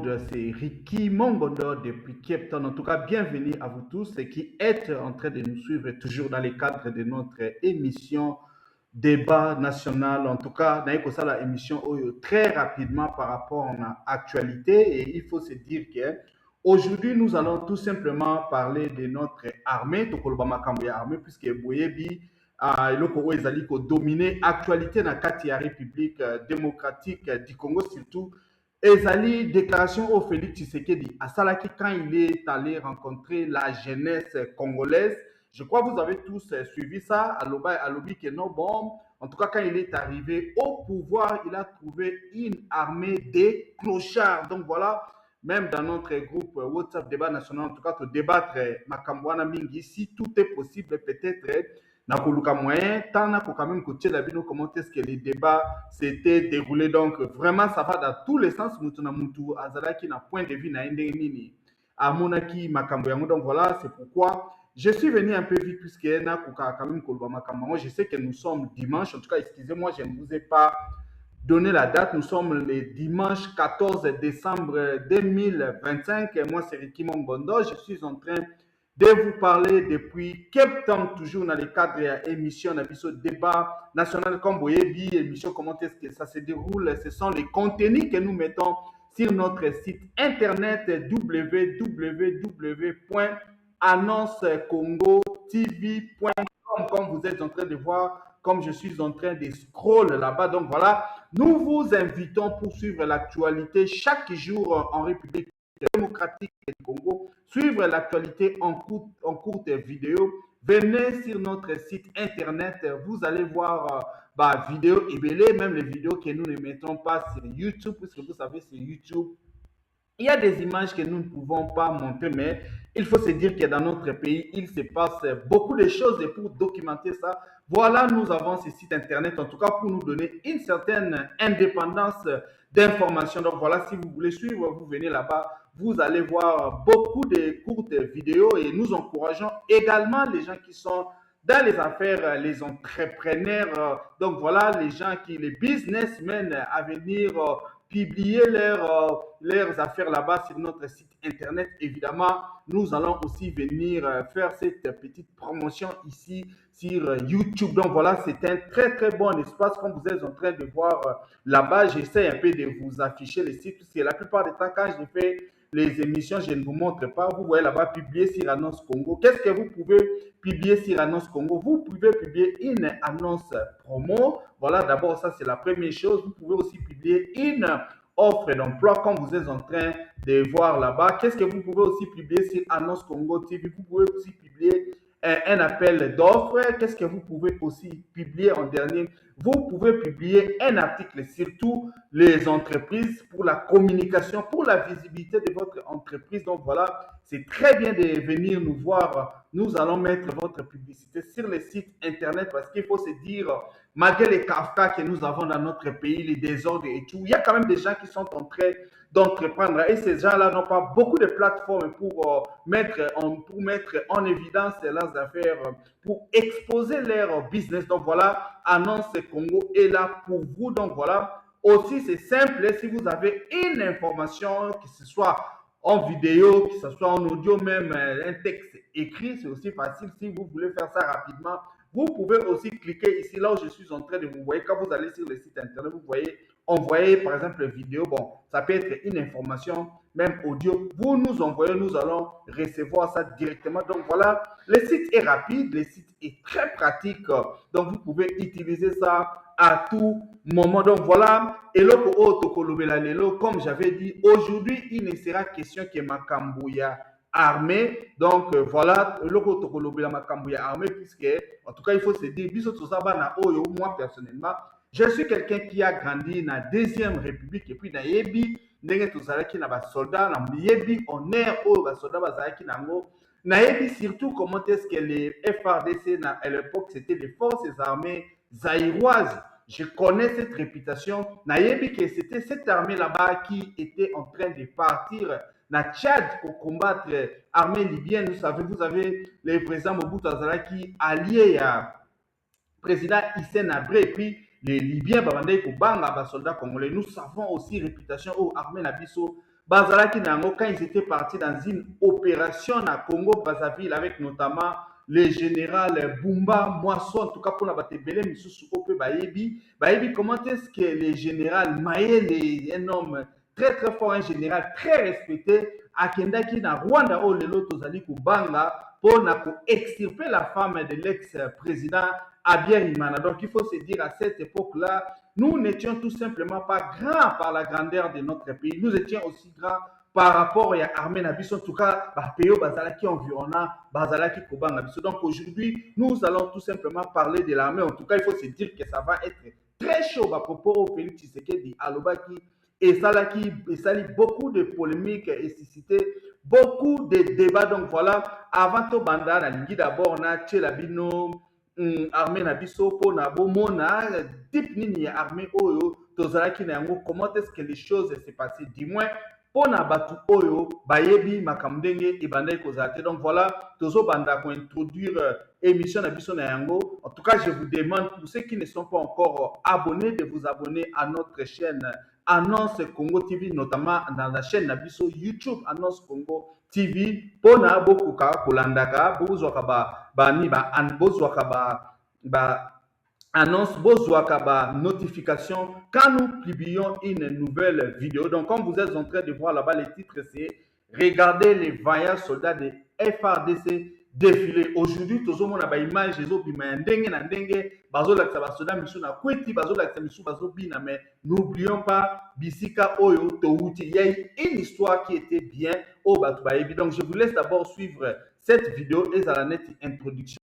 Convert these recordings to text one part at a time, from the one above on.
monde, c'est Ricky Mongondo depuis Cape Town. En tout cas, bienvenue à vous tous et qui êtes en train de nous suivre toujours dans le cadre de notre émission Débat national. En tout cas, nous avons ça la émission très rapidement par rapport à l'actualité et il faut se dire que aujourd'hui, nous allons tout simplement parler de notre armée, Tokolobama Kamboya armée, puisque Boyebi eloko oyo ezali kodomine actualité na kati ya République démocratique du Congo surtout ezali déclaration au Félix Tshisekedi asalaki quand il est allé rencontrer la jeunesse congolaise. Je crois que vous avez tous suivi ça. Alobi que non, bon, en tout cas, quand il est arrivé au pouvoir, il a trouvé une armée de clochards. Donc voilà, même dans notre groupe WhatsApp Débat National, en tout cas, pour débattre Makambouana Mingi, si tout est possible, peut-être na koluka moyen tant na quand même côté la bino comment est-ce que les débats s'étaient déroulés. Donc vraiment ça va dans tous les sens mutu na mutu azalaki na point de vue na ndenge nini amonaki makambo yango. Donc voilà, c'est pourquoi je suis venu un peu vite puisque na kuka quand même koluba makambo. Je sais que nous sommes dimanche, en tout cas excusez-moi, je ne vous ai pas donné la date. Nous sommes le dimanche 14 décembre 2025. Moi c'est Ricky Mongondo, je suis en train de vous parler depuis Cape Town, toujours dans le cadre de l'émission, débat national comme vous voyez, émission comment est-ce que ça se déroule. Ce sont les contenus que nous mettons sur notre site internet www.annoncecongotv.com, comme vous êtes en train de voir, comme je suis en train de scroll là-bas. Donc voilà, nous vous invitons pour suivre l'actualité chaque jour en République démocratique du Congo, suivre l'actualité en courte vidéo. Venez sur notre site internet, vous allez voir vidéos et même les vidéos que nous ne mettons pas sur YouTube, puisque vous savez, sur YouTube, il y a des images que nous ne pouvons pas montrer, mais il faut se dire que dans notre pays, il se passe beaucoup de choses et pour documenter ça, voilà, nous avons ce site internet, en tout cas pour nous donner une certaine indépendance d'information. Donc voilà, si vous voulez suivre, vous venez là-bas, vous allez voir beaucoup de courtes vidéos et nous encourageons également les gens qui sont dans les affaires, les entrepreneurs, donc voilà, les gens qui, les businessmen à venir publier leurs affaires là-bas sur notre site internet. Évidemment, nous allons aussi venir faire cette petite promotion ici sur YouTube. Donc voilà, c'est un très très bon espace comme vous êtes en train de voir là-bas. J'essaie un peu de vous afficher les sites parce que la plupart du temps, quand je fais les émissions, je ne vous montre pas. Vous voyez là-bas, publier sur Annonce Congo. Qu'est-ce que vous pouvez publier sur Annonce Congo? Vous pouvez publier une annonce promo. Voilà, d'abord, ça, c'est la première chose. Vous pouvez aussi publier une offre d'emploi, comme vous êtes en train de voir là-bas. Qu'est-ce que vous pouvez aussi publier sur Annonce Congo TV? Vous pouvez aussi publier un appel d'offres. Qu'est-ce que vous pouvez aussi publier en dernier? Vous pouvez publier un article, surtout les entreprises, pour la communication, pour la visibilité de votre entreprise. Donc voilà, c'est très bien de venir nous voir. Nous allons mettre votre publicité sur le site internet parce qu'il faut se dire, malgré les Kafka que nous avons dans notre pays, les désordres et tout, il y a quand même des gens qui sont en train d'entreprendre. Et ces gens-là n'ont pas beaucoup de plateformes pour mettre en évidence leurs affaires, pour exposer leur business. Donc voilà, Annonce Congo est là pour vous. Donc voilà, aussi c'est simple, si vous avez une information, que ce soit en vidéo, que ce soit en audio, même un texte écrit, c'est aussi facile. Si vous voulez faire ça rapidement, vous pouvez aussi cliquer ici, là où je suis en train de vous voir. Quand vous allez sur le site internet, vous voyez envoyer par exemple une vidéo. Bon, ça peut être une information, même audio. Vous nous envoyez, nous allons recevoir ça directement. Donc voilà, le site est rapide, le site est très pratique. Donc vous pouvez utiliser ça à tout moment. Donc voilà, eloko o tokolobela lelo, comme j'avais dit, aujourd'hui il ne sera question que Makambouya armée. Donc voilà, eloko tokolobela Makambouya armée, puisque en tout cas il faut se dire, biso tozaba na oyo, moi personnellement, je suis quelqu'un qui a grandi dans la Deuxième République et puis dans Yebi, ndenge tozalaki na ba soldats, na Yebi honneur oyo ba soldats bazalaki nango. Na Yebi surtout comment est-ce que les FRDC à l'époque c'était les forces armées zaïroises. Je connais cette réputation. Na Yebi que c'était cette armée là-bas qui était en train de partir na Tchad pour combattre l'armée libyenne. Vous avez le président Mobutu Azalaki allié à président Hissène Habré et puis les Libyens babandai ko banga ba soldats congolais. Nous savons aussi réputation au armée Nabiso bazalaki nango quand ils étaient partis dans une opération na Congo-Brazzaville avec notamment le général Bumba Mwaso, en tout cas pour la Batebele Misusu Ope Bayebi. Bayebi, comment est-ce que le général Maël est un homme très très fort, un général très respecté, akendaki na Rwanda o lelo tozali kubanga pour extirper la femme de l'ex-président Abiyarimana. Donc il faut se dire à cette époque-là, nous n'étions tout simplement pas grands par la grandeur de notre pays, nous étions aussi grands par rapport à l'armée Nabiso, en tout cas, Péo Bazalaki environnant, Bazalaki Koban Nabiso. Donc aujourd'hui, nous allons tout simplement parler de l'armée. En tout cas, il faut se dire que ça va être très chaud à propos au Félix Tshisekedi Alobaki et ça qui beaucoup de polémiques et suscité beaucoup de débats. Donc voilà, avant tout banda na lingi d'abord na Tchelabino armée Nabiso pour na bomona type nini ya armée oyo tozalaki na yango, comment est-ce que les choses se passées, du moins pona batu oyo bayebi makambo ndenge ebandaki kozala te. Donc voilà, tozo banda ko introduire émission na biso na yango. En tout cas, je vous demande pour ceux qui ne sont pas encore abonnés de vous abonner à notre chaîne Annonce Congo TV, notamment dans la chaîne na biso YouTube Annonce Congo TV, pona bokuka kolandaka bozwaka ba annonce bozwaka ba notification quand nous publions une nouvelle vidéo. Donc comme vous êtes en train de voir là-bas, le titre c'est regardez les vaillants soldats de FRDC défiler. Aujourd'hui tozomona ba image ezobima ya ndenge na ndenge, bazolakisa ba soldats misu na kweti, bazolakisa misu bazobina, mais n'oublions pas bisika oyo touti. Il y a une histoire qui était bien au batu bayebi. Donc je vous laisse d'abord suivre cette vidéo et à la nette introduction.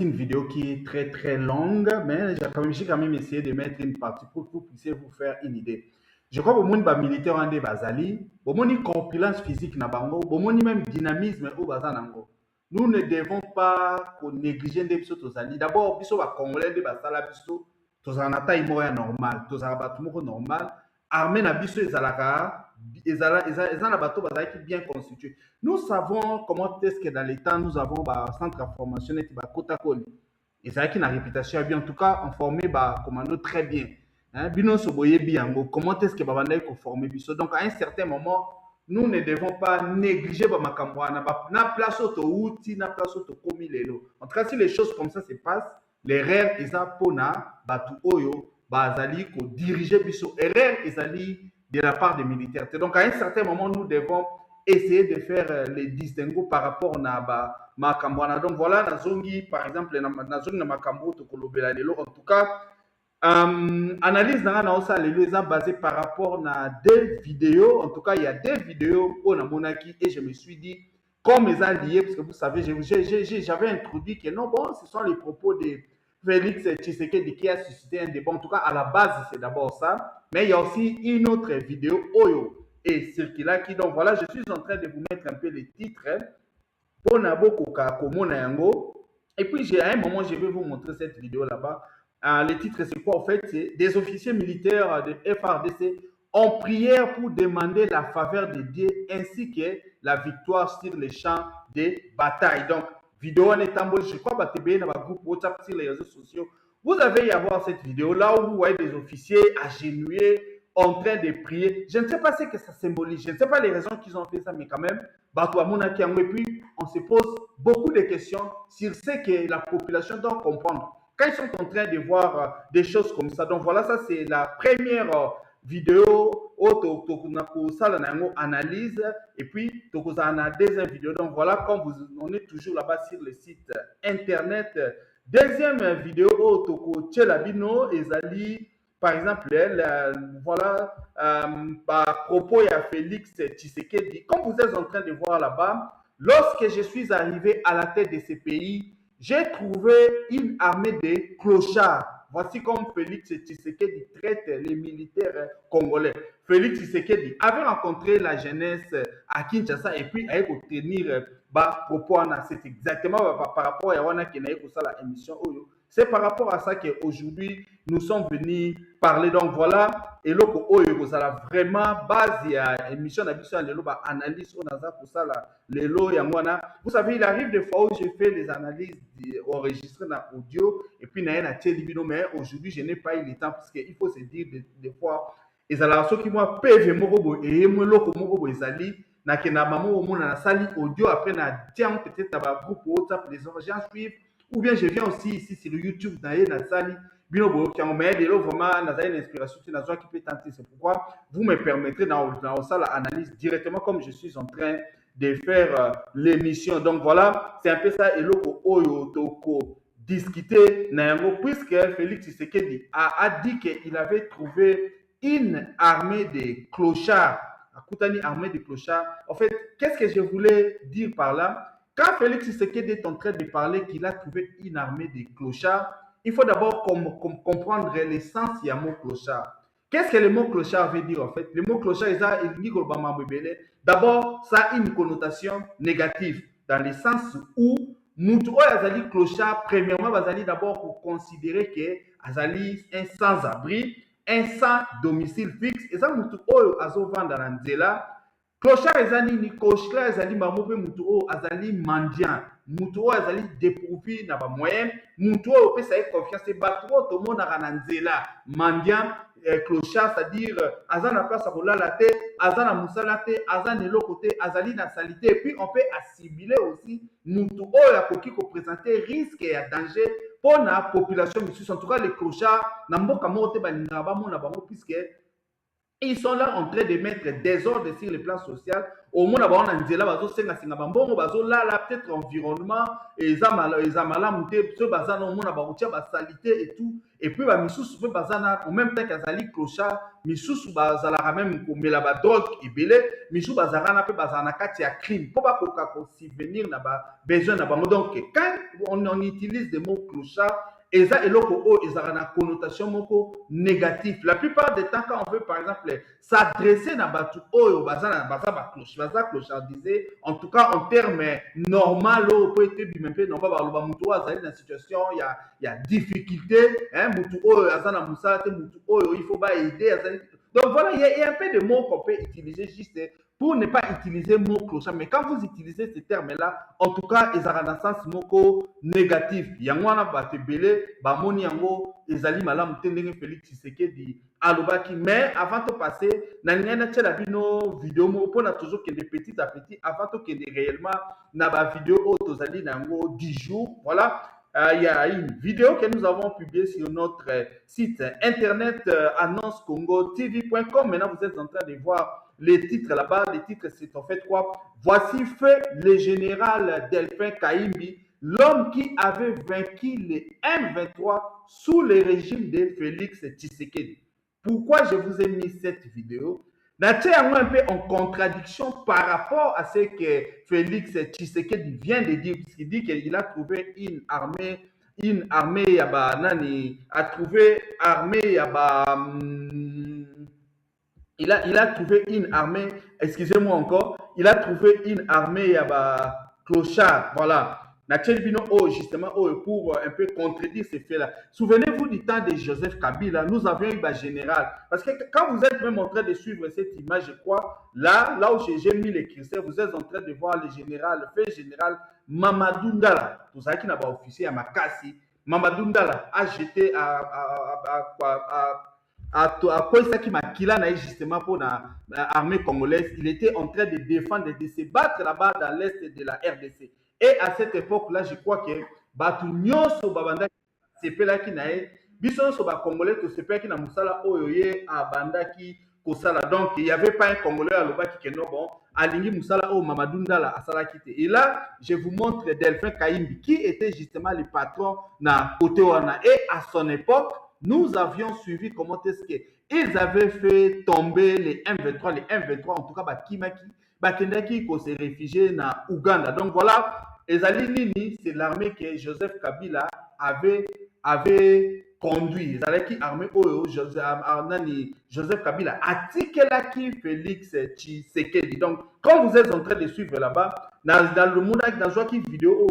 Une vidéo qui est très très longue, mais j'ai quand même essayé de mettre une partie pour que vous puissiez vous faire une idée. Je crois que le monde militaire en bazali, le monde corpulence physique na bango, le monde même dynamisme au bazanango. Nous ne devons pas négliger des biso tozali. D'abord, biso ba congolais de basala biso, tozana taille moya normal, tozana batumoko normal, armée na biso ezalaka ezana bateau bazalaki bien constitué. Nous savons comment est-ce que dans les temps nous avons un centre de formation et Kotakoli. Et ça qui a une réputation bien, en tout cas, on formait commando très bien. Bino soboye biango, comment est-ce que babanda ko former biso. Donc à un certain moment, nous ne devons pas négliger makamboana, na place auto outil, na place auto komi lelo. En tout cas, si les choses comme ça se passent, l'erreur eza pona batu oyo bazali ko diriger biso. Erreur ezali de la part des militaires. Donc, à un certain moment, nous devons essayer de faire les distinguos par rapport à Makambwana. Donc, voilà, Nazongi, par exemple, Nazongi na Makambo, Tokolobela Lelo. En tout cas, analyse na osa lelo eza basé par rapport à des vidéos. En tout cas, il y a des vidéos au Namonaki et je me suis dit, comme ils ont lié, parce que vous savez, j'avais introduit que non, bon, ce sont les propos de Félix Tshisekedi qui a suscité un débat. En tout cas, à la base, c'est d'abord ça. Mais il y a aussi une autre vidéo, Oyo et Circula, qui, donc voilà, je suis en train de vous mettre un peu les titres. Pour Naboko Komona Yango. Et puis, à un moment, je vais vous montrer cette vidéo là-bas. Le titre, c'est quoi en fait? C'est des officiers militaires de FRDC en prière pour demander la faveur de Dieu ainsi que la victoire sur les champs de bataille. Donc, vidéo en étant je crois que tu dans le groupe WhatsApp sur les réseaux sociaux. Vous avez y avoir cette vidéo là où vous voyez des officiers agenouillés en train de prier. Je ne sais pas ce que ça symbolise. Je ne sais pas les raisons qu'ils ont fait ça, mais quand même, et puis on se pose beaucoup de questions sur ce que la population doit comprendre quand ils sont en train de voir des choses comme ça. Donc voilà, ça c'est la première vidéo analyse et puis la deuxième vidéo. Donc voilà, comme on est toujours là-bas sur le site internet. Deuxième vidéo, Toko Tchelabino Ezali. Par exemple, voilà, par propos à Félix Tshisekedi, comme vous êtes en train de voir là-bas, lorsque je suis arrivé à la tête de ce pays, j'ai trouvé une armée de clochards. Voici comme Félix Tshisekedi traite les militaires congolais. Félix Tshisekedi avait rencontré la jeunesse à Kinshasa et puis a obtenir propos. C'est exactement par rapport à Yawana qui n'a pas l'émission. C'est par rapport à ça qu'aujourd'hui, nous sommes venus parler. Donc voilà, et là, vous avez vraiment base à émission d'habitude, analyse pour ça, vous savez, il arrive des fois où je fais les analyses enregistrées dans l'audio et puis mais aujourd'hui, je n'ai pas eu le temps parce qu'il faut se dire des fois, et ça ceux qui moi PV Morobo et Moloco Ezali, na maman au monde na sali audio après na tiens peut-être dans groupe WhatsApp les gens suivent. Ou bien je viens aussi ici sur YouTube dans la salle, vraiment une inspiration qui peut tenter. C'est pourquoi vous me permettrez dans la salle analyse directement comme je suis en train de faire l'émission. Donc voilà, c'est un peu ça. Et là, Toko discuter puisque Félix Tshisekedi a dit qu'il avait trouvé une armée de clochards. Armée de clochards. En fait, qu'est-ce que je voulais dire par là? Quand Félix Tshisekedi est en train de parler qu'il a trouvé une armée de clochards, il faut d'abord comprendre l'essence du mot clochard. Qu'est-ce que le mot clochard veut dire en fait? Le mot clochard, d'abord, ça a une connotation négative, dans le sens où Moutou Azali clochard, premièrement, Azali d'abord pour considérer que Azali un sans-abri, un sans domicile fixe, et ça Moutou Azo vendre dans Nzela. Clochard ezali ni clochard ezali mamope mutu o azali mendiant mutu o azali dépourvu na ba moyen mutu o pesa confiance bato to mona na nzela mendiant clochard c'est-à-dire azana place kolala te azana musala te azana eloko te azali na salité et puis on peut assimiler aussi mutu o akoki ko présenter risque et danger pour la population misusu en tout cas les clochards na mboka moko te balinga ba mona bango puisque ils sont là en train de mettre désordre sur le plan social. Au moins, on a dit là, peut-être environnement, et salité et tout. Et puis, en même temps qu'Azali clochard, Missous même comme la drogue et belé, Missous bazarana peut bazana katia crime. Pour pas qu'on subvenir n'a pas besoin n'a pas. Donc, quand on utilise des mots clochard, et ça, ils ont une connotation négative. La plupart des temps, quand on veut, par exemple, s'adresser à Batu, en tout cas, en termes normal, on peut être même pas dans une situation, il y a difficulté, il faut pas aider. Donc voilà, il y a un peu de mots qu'on peut utiliser juste pour ne pas utiliser le mot clochard. Mais quand vous utilisez ces termes-là, en tout cas, ils ont un sens négatif. Yangwana batebele, bamoni yango, ezali malam tendenge Félix Tshisekedi alobaki. Mais avant de passer, nangana tchela bino vidéo mo pona toujours que de petit à petit avant que réellement na ba vidéo tozali nango 10 jours. Voilà. il y a une vidéo que nous avons publiée sur notre site internet annoncecongotv.com. Maintenant, vous êtes en train de voir les titres là-bas. Les titres, c'est en fait quoi? Voici fait le général Delphin Kaimbi, l'homme qui avait vaincu les M23 sous le régime de Félix Tshisekedi. Pourquoi je vous ai mis cette vidéo? Natia est un peu en contradiction par rapport à ce que Félix Tshisekedi vient de dire, puisqu'il dit qu'il a trouvé une armée, a trouvé armée, il a trouvé une armée, excusez-moi encore, il a trouvé une armée clochard, voilà. Natia Bino, oh, justement, oh, pour un peu contredire ces faits-là. Souvenez-vous du temps de Joseph Kabila, nous avions eu un général. Parce que quand vous êtes même en train de suivre cette image, je crois, là où j'ai mis les critères, vous êtes en train de voir le général, le fait général Mamadou Ndala, tout ça qui n'a pas officier à Makassi. Mamadou Ndala a jeté à quoi ça qui m'a killé justement pour l'armée congolaise. Il était en train de défendre, de se battre là-bas dans l'est de la RDC. Et à cette époque-là, je crois que Batu Nyonso Babanda sepelaki na ye biso so ba congolais to sepelaki na musala oyo ye abandaki kosala. Donc il y avait pas un congolais à lobaki que non bon alingi musala o Mamadou Ndala asalaki te. Et là, je vous montre Delphin Kaimbi qui était justement le patron na côté wana. Et à son époque, nous avions suivi comment est-ce qu'ils avaient fait tomber les M23, en tout cas Bakimaki, Bakendaki qui s'est réfugié na Ouganda. Donc voilà, Ezali Nini, c'est l'armée que Joseph Kabila avait conduit. Ezalaki armée oyo Joseph Kabila atikelaki Félix Tshisekedi. Donc quand vous êtes en train de suivre là-bas, dans le monde dans une vidéo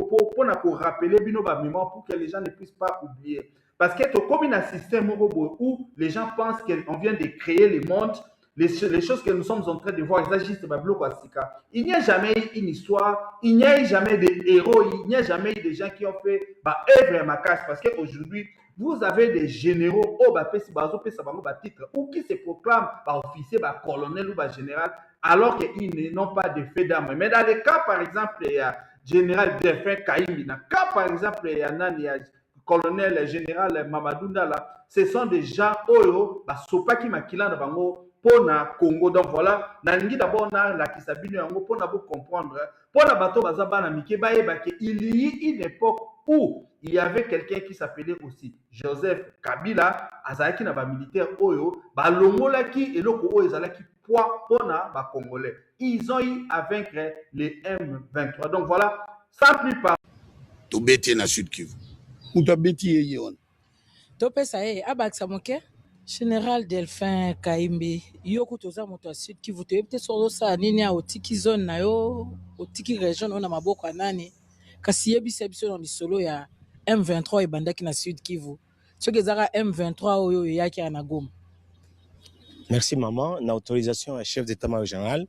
pour rappeler bino ba mémoire pour que les gens ne puissent pas oublier. Parce que comme un système où les gens pensent qu'on vient de créer le monde, les choses que nous sommes en train de voir, c'est juste il n'y a jamais eu une histoire, il n'y a eu jamais de héros, il n'y a jamais eu des gens qui ont fait œuvre à ma casse. Parce qu'aujourd'hui, vous avez des généraux titre, ou qui se proclament officier, colonel ou général, alors qu'ils n'ont pas de fait d'armes. Mais dans le cas, par exemple, il y a général Delphin Kaimbi, dans le cas, par exemple, il y a colonel général Mamadou Ndala, ce sont des gens oyo basopaki makila na bango pona Congo. Donc voilà, nalingi d'abord na la kisabino yango pona vous comprendre pona bato bazaba na mike bayeba ke il y a une époque où il y avait quelqu'un qui s'appelait aussi Joseph Kabila azalaki na ba militaire oyo balongolaki eloko oyo ezalaki poids pona ba congolais. Ils ont eu à vaincre les M23. Donc voilà, sans plus parler. To beti na Sud Kivu. Mutabeti yeye wana. Topesa ye abakisa moke Général Delphin Kaimbi yoku toza moto ya Sud Kivu toyebi te soki ozosala nini a otiki zone na yo otiki region oyo na maboko ya nani kasi yebisa biso na lisolo ya M23 ebandaki na Sud Kivu soki ezaka M23 oyo eyaki na Goma. Merci maman na autorisation ya chef d'état-major général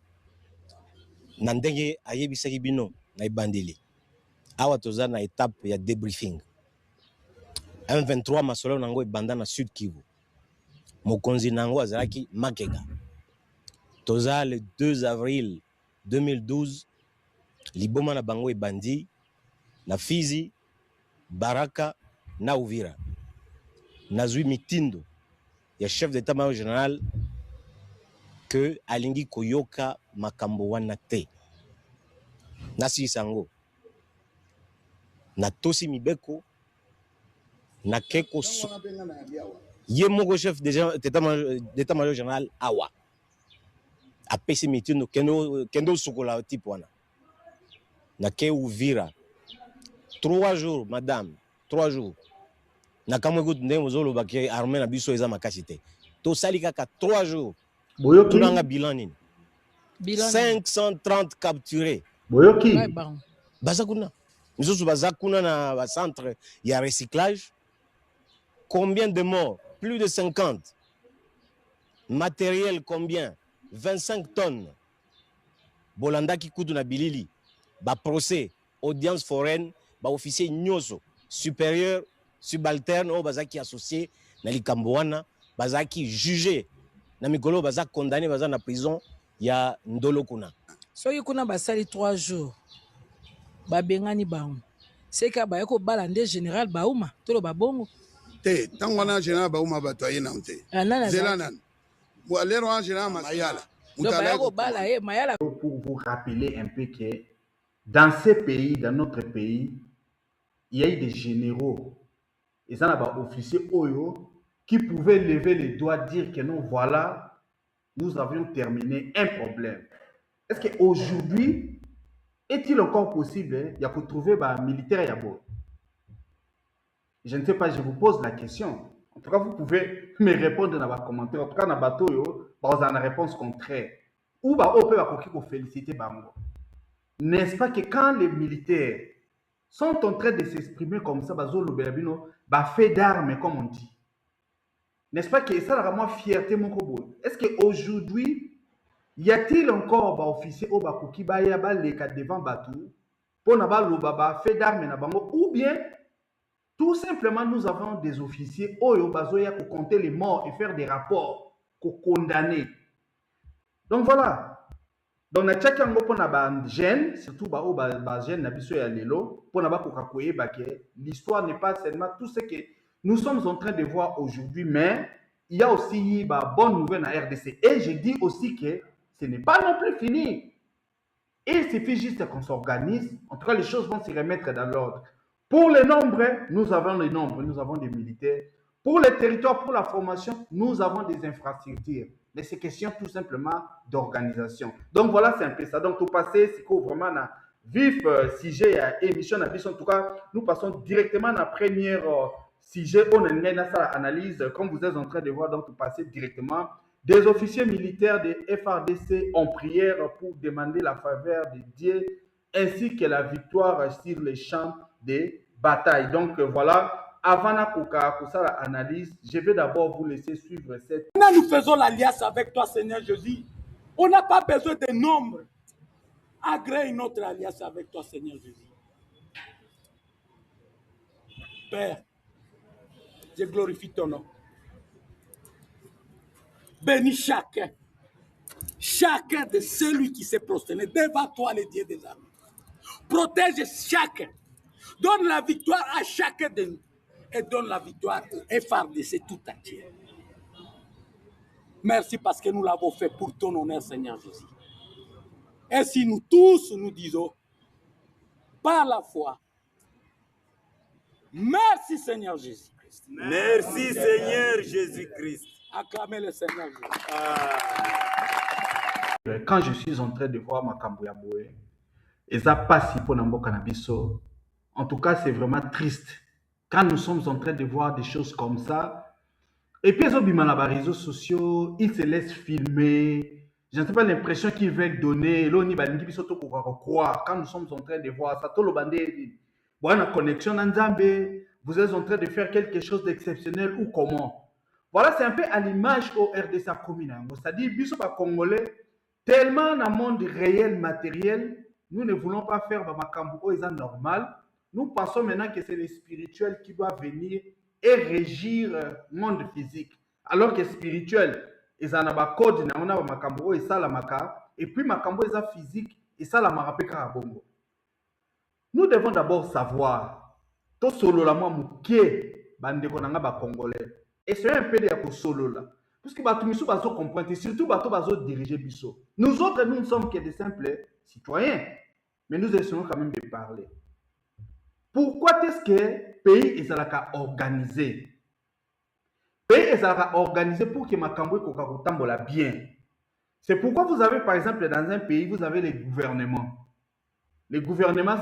na ndenge ayebisaki bino na ebandeli awa toza na étape ya débriefing. M23 masolo nango ebanda na Sud Kivu. Mokonzi nango azalaki Makega. Toza le 2 avril 2012 liboma na bango ebandi na Fizi, Baraka na Uvira. Nazwi mitindo ya chef d'état-major général que alingi koyoka makambo wana te. Nasi sango. Na tosi mibeko na keko ye moko chef d'état-major général awa apesi mitindo kendo sukola type wana na ke Uvira 3 jours madame 3 jours na kamwe ko ndenge mozolo baki armée na biso eza makasi te to sali kaka 3 jours tunanga bilan nini 530 capturés boyoki bazakuna misosu bazakuna na ba centre ya recyclage. Combien de morts? Plus de 50. Matériel combien? 25 tonnes. Bolanda ki kutu na bilili. Ba procès, audience foraine, ba officier nyoso, supérieur, subalterne, o bazaki associé na likambo wana, bazaki jugé. Na mikolo bazaki condamné baza na prison ya ndolo kuna. Soki kuna basali 3 jours. Babengani bango. c'est que ba ko balande général Baouma to lo babongo te ntango wana général Baouma bato aye nanu te anana zela nani bo alero wana général Mayala do ba ko bala Mayala. Pour vous rappeler un peu que dans ces pays, dans notre pays, il y a eu des généraux et ça n'a officiers Oyo qui pouvaient lever les doigts, dire que non, voilà, nous avions terminé un problème. Est-ce qu'aujourd'hui, est-il encore possible, il y a pour trouver un militaire et je ne sais pas, je vous pose la question. En tout cas, vous pouvez me répondre dans les commentaires. En tout cas, dans le bateau, vous avez une réponse contraire. Ou on peut féliciter Bango. N'est-ce pas que quand les militaires sont en train de s'exprimer comme ça, fait d'armes, comme on dit. N'est-ce pas que ça a vraiment fierté, mon kobo? Est-ce qu'aujourd'hui, y a-t-il encore des officiers qui sont devant Batou pour ne fait d'armes ou bien tout simplement nous avons des officiers qui compter les morts et faire des rapports, pour condamner. Donc voilà. Donc, na tchaki yango pona ba jeune, surtout ba jeune na biso ya lelo, pona ba kokakoye ba ke l'histoire n'est pas seulement tout ce que nous sommes en train de voir aujourd'hui, mais il y a aussi ba bonne nouvelle na RDC. Et je dis aussi que ce n'est pas non plus fini. Et il suffit juste qu'on s'organise. En tout cas, les choses vont se remettre dans l'ordre. Pour les nombres, nous avons les nombres, nous avons des militaires. Pour les territoires, pour la formation, nous avons des infrastructures. Mais c'est question tout simplement d'organisation. Donc voilà, c'est un peu ça. Donc tout passé, c'est que vraiment na vif sujet à émission na en tout cas, nous passons directement à la première sujet. On a une analyse, comme vous êtes en train de voir, donc tout passer directement. Des officiers militaires de FARDC en prière pour demander la faveur de Dieu ainsi que la victoire sur les champs de bataille. Donc voilà. Avant l'analyse, je vais d'abord vous laisser suivre cette... Maintenant, nous faisons l'alliance avec toi, Seigneur Jésus. On n'a pas besoin de nombre. Agrée notre alliance avec toi, Seigneur Jésus. Père, je glorifie ton nom. Bénis chacun de celui qui s'est prosterné devant toi, le Dieu des armées. Protège chacun. Donne la victoire à chacun de nous. Et donne la victoire au FARDC tout entier. Merci parce que nous l'avons fait pour ton honneur, Seigneur Jésus. Et si nous tous nous disons, par la foi, merci Seigneur Jésus-Christ. Merci Seigneur Jésus-Christ. Acclamez le Seigneur Jésus. Quand je suis en train de voir ma Kambouyaboue, et ça passe pour Nambo Kanabiso, en tout cas, c'est vraiment triste. Quand nous sommes en train de voir des choses comme ça, et puis ils ont mis dans les réseaux sociaux, ils se laissent filmer. Je n'ai pas l'impression qu'ils veulent donner. Quand nous sommes en train de voir ça, tout le bandé, voilà, connexion en Zambé, vous êtes en train de faire quelque chose d'exceptionnel ou comment. Voilà, c'est un peu à l'image au RDC communal. C'est-à-dire, biso pas congolais, tellement dans le monde réel, matériel, nous ne voulons pas faire ma Kambo, c'est normal. Nous pensons maintenant que c'est le spirituel qui doit venir et régir le monde physique. Alors que spirituel, ils ont un code, ils ont un makambo, et ça la maka, et puis makambo, ils ont physique, et ça la marapé karabongo. Nous devons d'abord savoir, tout solo la moi mouké, bande konanga ba congolais. Et c'est un peu de la solo là. Parce que bato miso bazo comprendre, surtout bato bazo diriger biso. Nous autres, nous ne sommes que des simples citoyens, mais nous essayons quand même de parler. Pourquoi est-ce que le pays est organisé? Le pays est organisé pour que Makambo Kokakotambola bien. C'est pourquoi vous avez, par exemple, dans un pays, vous avez les gouvernements. Le gouvernement,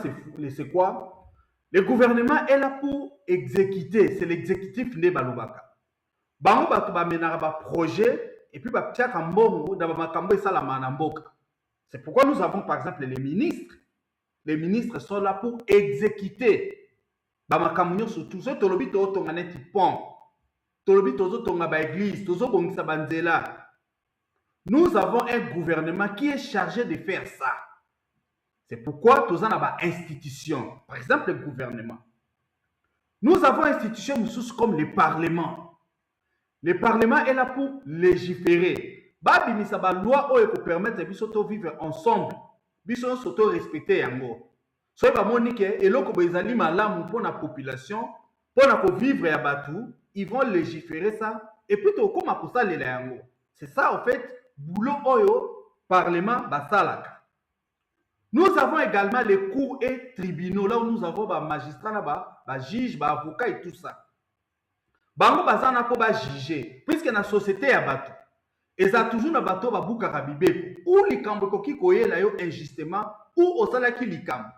c'est quoi? Le gouvernement est là pour exécuter. C'est l'exécutif de Balobaka. Bango Batuba menara projet et puis Baptiaka Mbongo dans Makambo et Salamanamboka. C'est pourquoi nous avons, par exemple, les ministres. Les ministres sont là pour exécuter. Bamakamunyo surtout, ce tolobi to tonganeti pont. Tolobi tozo tonga ba église, tozo bongisa banzela. Nous avons un gouvernement qui est chargé de faire ça. C'est pourquoi nous avons une institution. Par exemple, le gouvernement. Nous avons une institution comme le Parlement. Le Parlement est là pour légiférer. Babimisa ba loi qui permettre de vivre ensemble. Biso soto respecter yango. soki bamoni ke eloko ezali malamu pour la population, pour na vivre ya batu, ils vont légiférer ça et puis tokoma kosalela yango. C'est ça en fait boulot oyo parlement basalaka. Nous avons également les cours et tribunaux, là où nous avons des magistrats, des juges, des avocats et tout ça. Bango bazana ko ba juger, puisque na société ya bato, eza toujours na bato ba bukaka bibeko, ou likambo koki koyela yo injustement, ou osalaki likambo.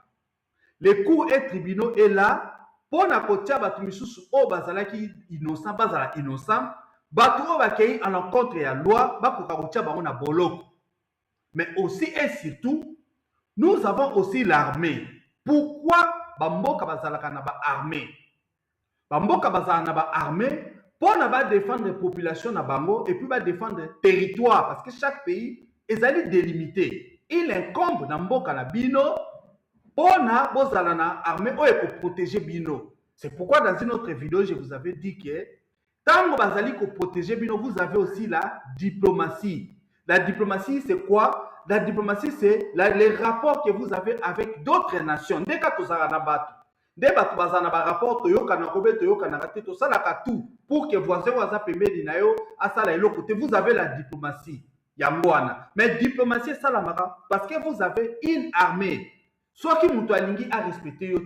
Les cours et tribunaux est là pour na kotia bato misusu o bazalaki innocent, bazala innocent, bato o bakei en l'encontre ya loi, bakoka kotia bango na boloko. Mais aussi et surtout, nous avons aussi l'armée. Pourquoi Bamboka bazalaka na ba armée? Bamboka bazalaka na ba armée pour na défendre la population na bango et puis ba défendre le territoire parce que chaque pays est délimité. Il incombe na mboka na bino pour na bozala na armée pour protéger bino. C'est pourquoi dans une autre vidéo je vous avais dit que tango bazali ko protéger bino, vous avez aussi la diplomatie. La diplomatie c'est quoi? La diplomatie, c'est les rapports que vous avez avec d'autres nations. Dès que vous avez un rapport, pour que vous avez la diplomatie. Mais diplomatie, c'est la parce que vous avez une armée. Soit qui vous avez à respecter, ou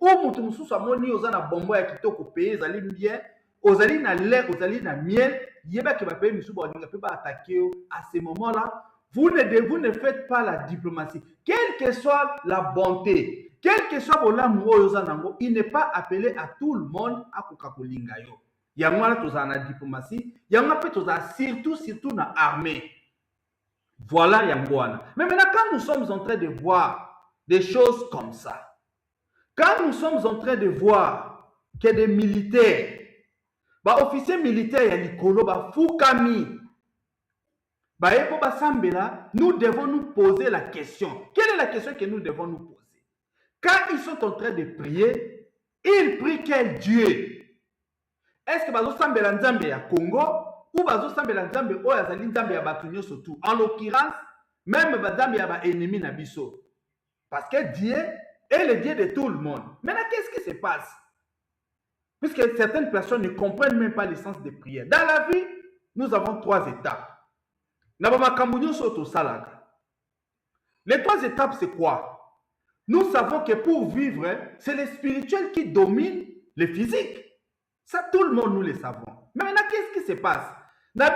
vous avez un bombo qui pays, vous allez bien, vous allez na l'air, vous allez na miel, vous allez attaquer à ce moment-là. Vous ne faites pas la diplomatie. Quelle que soit la bonté, quel que soit l'amour, il n'est pas appelé à tout le monde à Kokakolingayo. Il y a moins la diplomatie, il y a surtout dans l'armée. Voilà Yangwana. Mais maintenant, quand nous sommes en train de voir des choses comme ça, quand nous sommes en train de voir que des militaires, officiers militaires, il y a Nikolo, Fukami, nous devons nous poser la question. Quelle est la question que nous devons nous poser? Quand ils sont en train de prier, ils prient quel Dieu? Est-ce que bazo sambela nzambe ya Congo ou bazo sambela nzambe oyo azali nzambe ya bato nyonso tout? En l'occurrence, même bazambe ya ba ennemi na biso. Parce que Dieu est le Dieu de tout le monde. Maintenant, qu'est-ce qui se passe? Puisque certaines personnes ne comprennent même pas l'essence des prières. Dans la vie, nous avons 3 étapes. Les 3 étapes, c'est quoi? Nous savons que pour vivre, c'est le spirituel qui domine le physique. Ça, tout le monde, nous le savons. Mais maintenant, qu'est-ce qui se passe? La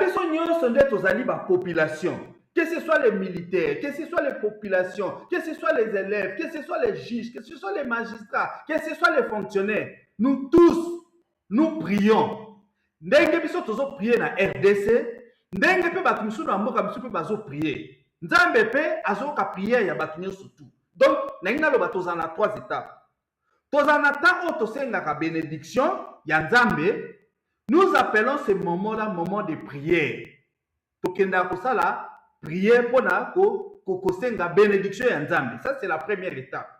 population, que ce soit les militaires, que ce soit les populations, que ce soit les élèves, que ce soit les juges, que ce soit les magistrats, que ce soit les fonctionnaires, nous tous, nous prions. Nous prions dans RDC. Ndenge pe batu misu na mboka misu pe bazo prier. Nzambe pe azoka prier ya batu nyonso tout. Donc nangina lo bato za na 3 étapes. Tozana ta o tosenga ka bénédiction ya Nzambe. Nous appelons ce moment-là moment de prière. Tokenda ko sala prier pona ko senga bénédiction ya Nzambe. Ça c'est la première étape.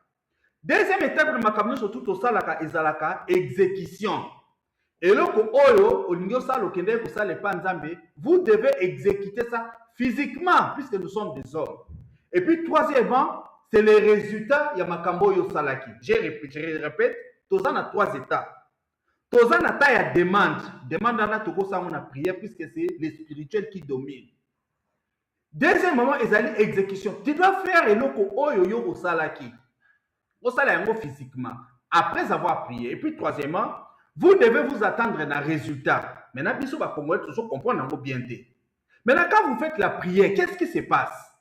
Deuxième étape de makamno surtout to sala ka ezalaka exécution. Et là, vous devez exécuter ça physiquement, puisque nous sommes des hommes. Et puis, troisièmement, c'est les résultats de Makambo Yosalaki. Je répète, tous en a 3 étapes. Tous en a taille demande. Demande en a tout ça, on a prié, puisque c'est le spirituel qui domine. Deuxième moment, ils allaient exécution. Tu dois faire le loko oyo Yosalaki. Yosalaki physiquement. Après avoir prié. Et puis, troisièmement, vous devez vous attendre à un résultat. Maintenant, il faut comprendre bien. Maintenant, quand vous faites la prière, qu'est-ce qui se passe?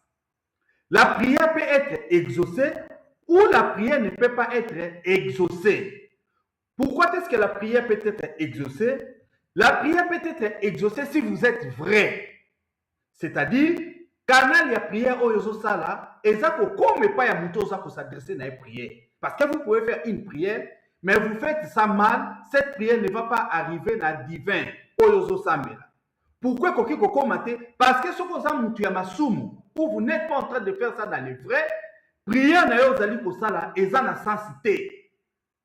La prière peut être exaucée ou la prière ne peut pas être exaucée. Pourquoi est-ce que la prière peut être exaucée? La prière peut être exaucée si vous êtes vrai. C'est-à-dire, quand il y a prière au Yososala, et ça, comme pas y a mouton pour s'adresser à une prière. Parce que vous pouvez faire une prière, mais vous faites ça mal, cette prière ne va pas arriver dans le divin. Pourquoi koki koko mate? Parce que ce que vous avez ou vous n'êtes pas en train de faire ça dans le vrai, prière na yo zali ko sala eza na sensité.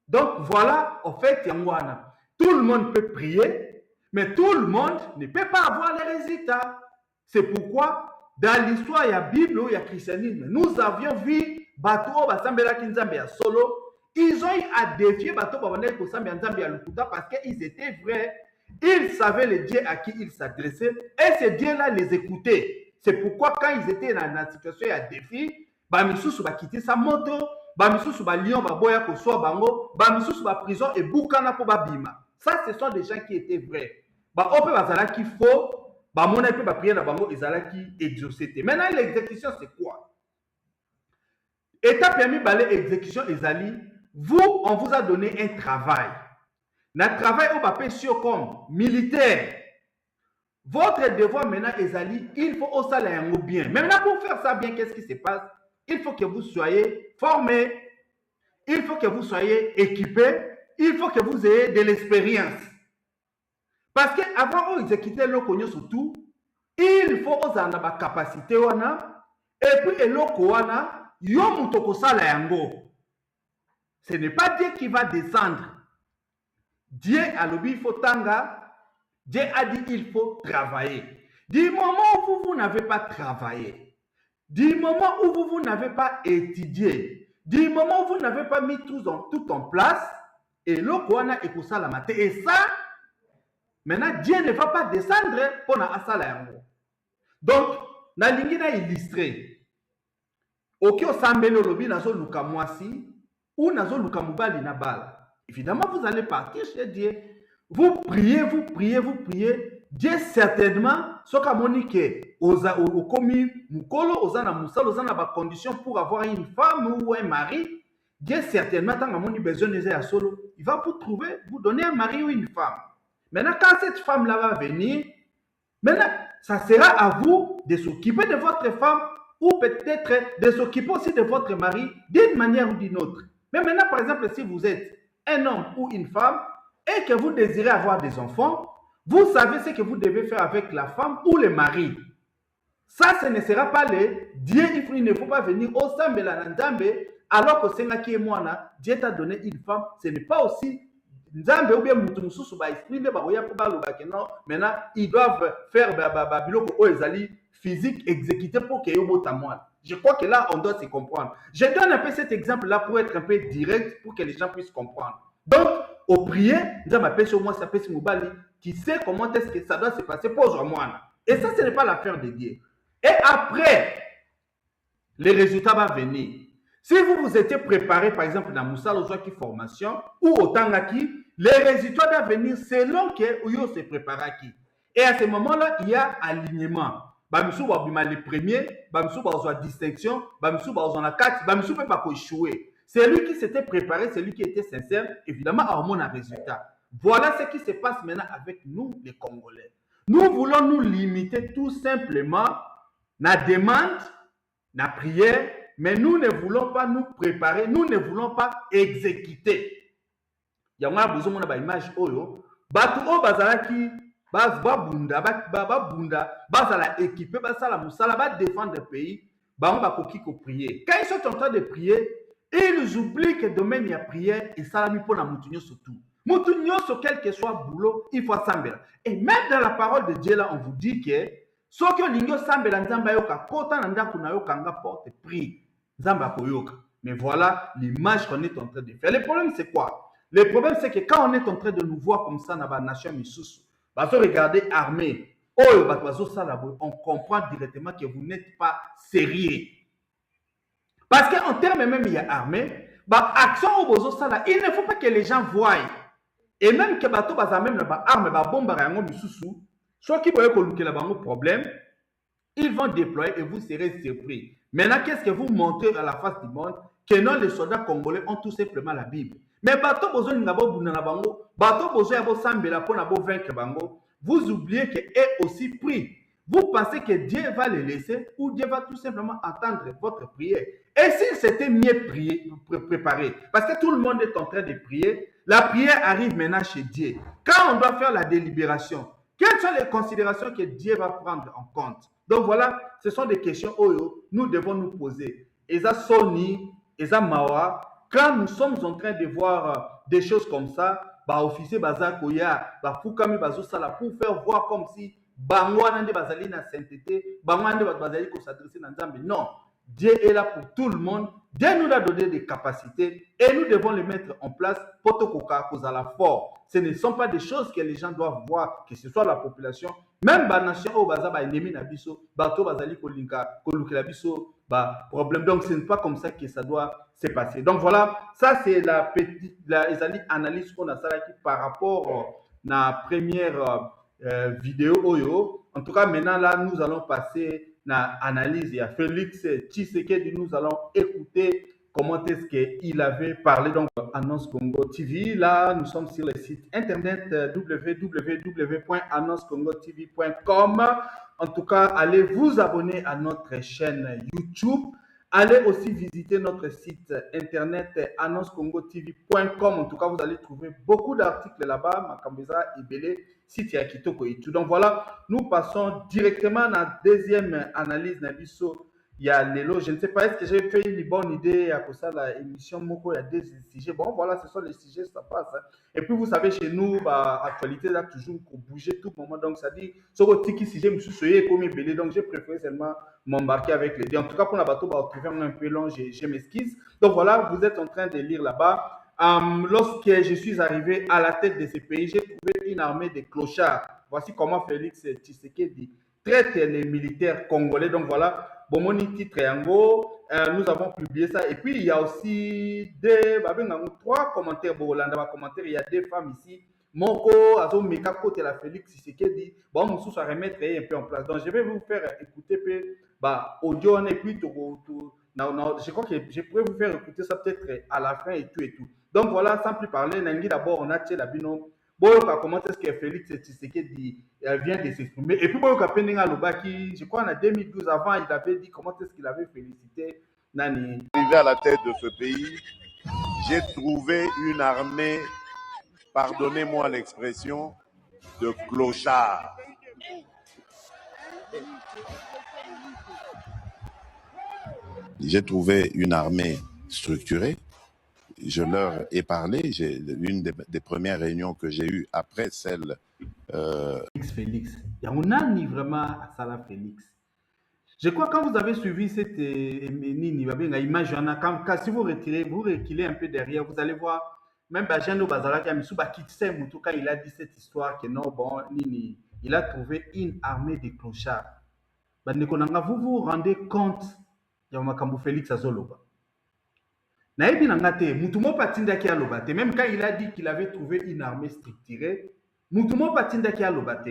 Donc voilà, en fait, yangwana. Tout le monde peut prier, mais tout le monde ne peut pas avoir les résultats. C'est pourquoi dans l'histoire, il y a Bible, il y a christianisme, nous avions vu bato basambela ki nzambe ya solo, ils ont eu à défier bato babandaki kosambela nzambe ya lokuta parce qu'ils étaient vrais. Ils savaient le Dieu à qui ils s'adressaient et ce Dieu-là les écoutait. C'est pourquoi quand ils étaient dans la situation de défi, bamisusu bakiti sa moto, bamisusu ba lion baboya koswa bango, bamisusu ba prison et bukana po babima. Ça, ce sont des gens qui étaient vrais. Ba ope bazala qui faux, ba mona pe ba prière na bango ezala qui exaucé. Maintenant l'exécution c'est quoi? Étape permis balé exécution ezali, vous on vous a donné un travail. Notre travail au papier sur comme militaire. Votre devoir maintenant ezali, il faut au salaire bien. Maintenant pour faire ça bien, qu'est-ce qui se passe? Il faut que vous soyez formés, il faut que vous soyez équipés, il faut que vous ayez de l'expérience. Parce qu'avant d'exécuter le cognon surtout, il faut aux en avoir capacité wana, et puis le wana, yo mutoko sala yango. Ce n'est pas Dieu qui va descendre. Dieu a lobby, il faut tanga. Dieu a dit il faut travailler. Du moment où vous n'avez pas travaillé, du moment où vous n'avez pas étudié, du moment où vous n'avez pas mis tout en place, et le Kouana est pour ça la matin. Et ça, maintenant, Dieu ne va pas descendre pour la asala. Donc, na lingi na illustré. Ok, au sambelo lobi nazo luka mwasi, ou nazo luka mubali na bala. Évidemment, vous allez partir chez Dieu. Vous priez, vous priez, vous priez. Dieu certainement, ce qu'a moniqué, au commis, mukolo, aux ana moussal, aux ana ba condition pour avoir une femme ou un mari. Dieu certainement, tant que mon besoin de à solo, il va vous trouver, vous donner un mari ou une femme. Maintenant, quand cette femme-là va venir, maintenant, ça sera à vous de s'occuper de votre femme ou peut-être de s'occuper aussi de votre mari d'une manière ou d'une autre. Mais maintenant, par exemple, si vous êtes un homme ou une femme et que vous désirez avoir des enfants, vous savez ce que vous devez faire avec la femme ou le mari. Ça, ce ne sera pas le Dieu, il ne faut pas venir au Sambela Nzambe alors que c'est qui est moi, Dieu t'a donné une femme. Ce n'est pas aussi Nzambe ou bien Moutoumoussou ba exprimer ba oya pour ba non. Maintenant, ils doivent faire biloko o ezali physique exécuté pour que yo bota moi. Je crois que là, on doit se comprendre. Je donne un peu cet exemple-là pour être un peu direct, pour que les gens puissent comprendre. Donc, au prier, nous avons appelé sur moi, ça peut se mobali, qui sait comment est-ce que ça doit se passer pour moi. Et ça, ce n'est pas l'affaire de Dieu. Et après, les résultats vont venir. Si vous vous étiez préparé, par exemple, dans Moussa Lozouaki formation, ou au Tangaki, les résultats doivent venir selon que vous se préparé. Et à ce moment-là, il y a alignement. Bamsou va bien les premiers, Bamsou va avoir distinction, Bamsou va avoir la carte, Bamsou peut pas échouer. C'est lui qui s'était préparé, c'est lui qui était sincère, évidemment, à mon résultat. Voilà ce qui se passe maintenant avec nous, les Congolais. Nous voulons nous limiter tout simplement à la demande, à la prière, mais nous ne voulons pas nous préparer, nous ne voulons pas exécuter. Il y a besoin de l'image oyo, batu o bazalaki babunda bazala équipé basala musala ba défendre le pays, ba koki ko prier. Quand ils sont en train de prier, ils oublient que le domaine de la prière est salami pour la moutonio surtout. Moutonio sur quel que soit le boulot, il faut assembler. Et même dans la parole de Dieu là, on vous dit que ce que l'ingyo sambela nzamba yoka kota nanda kuna yoka nga porte prie nzamba koyoka. Mais voilà l'image qu'on est en train de faire. Le problème c'est quoi? Le problème c'est que quand on est en train de nous voir comme ça dans la nation misusu, bah se regarder armée, on comprend directement que vous n'êtes pas sérieux. Parce qu'en termes même, il y a armée, bah, action au bozo sala, il ne faut pas que les gens voient. Et même que bateau baza même la arme, bah, bombe rango misusu, soit qui voyez que la bango problème, ils vont déployer et vous serez surpris. Maintenant, qu'est-ce que vous montrez à la face du monde? Que non, les soldats congolais ont tout simplement la Bible. Mais bateau bozo n'abo bounana bango, bateau bozo yabo sambela pour nabo vaincre bango, vous oubliez que est aussi pris. Vous pensez que Dieu va les laisser ou Dieu va tout simplement entendre votre prière. Et s'il s'était mieux préparé, parce que tout le monde est en train de prier, la prière arrive maintenant chez Dieu. Quand on doit faire la délibération, quelles sont les considérations que Dieu va prendre en compte? Donc voilà, ce sont des questions que nous devons nous poser. Eza Soni, Eza Mawa, quand nous sommes en train de voir des choses comme ça, bah officier Bazakoya, bah Fukami Bazosala, pour faire voir comme si Bangwa nande bazali na sainteté, Bangwa nande bazali ko s'adresser na Nzambe. Non, Dieu est là pour tout le monde. Dieu nous a donné des capacités et nous devons les mettre en place pour à la fort. Ce ne sont pas des choses que les gens doivent voir, que ce soit la population, même la nation au baza ba ennemi na biso, bato bazali kolinka kolukela biso ba problème. Donc ce n'est pas comme ça que ça doit se passer. Donc voilà, ça c'est la petite analyse qu'on a ça par rapport à la première vidéo oyo. En tout cas maintenant là nous allons passer na analyse. Il y a Félix Tshisekedi, nous allons écouter comment est-ce qu'il avait parlé. Donc, Annonce Congo TV, là, nous sommes sur le site internet www.annoncecongotv.com. En tout cas, allez vous abonner à notre chaîne YouTube. Allez aussi visiter notre site internet annoncecongotv.com. En tout cas, vous allez trouver beaucoup d'articles là-bas. Makambeza et Belé, site Yakitoko et tout. Donc voilà, nous passons directement à la deuxième analyse Nabiso. Il y a Lelo, je ne sais pas, est-ce que j'ai fait une bonne idée à cause de la émission Moko, il y a des sujets. Bon, voilà, ce sont les sujets, ça passe. Hein. Et puis, vous savez, chez nous, l'actualité, là, toujours bouger tout moment. Donc, ça dit, sur le petit sujet, je me suis comme belé. Donc, j'ai préféré seulement m'embarquer avec les deux. En tout cas, pour la bateau, retrouver un peu long, je m'esquisse. Donc, voilà, vous êtes en train de lire là-bas. Lorsque je suis arrivé à la tête de ce pays, j'ai trouvé une armée de clochards. Voici comment Félix Tshisekedi traite les militaires congolais. Donc, voilà. Bon, mon titre nous avons publié ça. Et puis, il y a aussi trois commentaires. Il y a des femmes ici. Moko, Azo Meka, côté la Félix Tshisekedi. Bon, mon sous à remettre un peu en place. Donc, je vais vous faire écouter audio. Et puis, je crois que je pourrais vous faire écouter ça peut-être à la fin et tout et tout. Donc, voilà, sans plus parler, Nangi d'abord, on a Tché Labino. Comment est-ce que Félix Tshisekedi vient de s'exprimer. Et puis, je crois en 2012, avant, il avait dit comment est-ce qu'il avait félicité Nani. Arrivé à la tête de ce pays, j'ai trouvé une armée, pardonnez-moi l'expression, de clochards. J'ai trouvé une armée structurée. Je leur ai parlé. Une des premières réunions que j'ai eues après celle. Félix. On a ni vraiment à Salah Félix. Je crois que quand vous avez suivi cette image, si vous reculez un peu derrière, vous allez voir, même Bajano Bazala qui a mis quand il a dit cette histoire que non, bon, Nini, il a trouvé une armée de clochards. Vous vous rendez compte, il y a Félix Azoloba. Même quand il a dit qu'il avait trouvé une armée structurée, Moutumo Patindaki a lobate.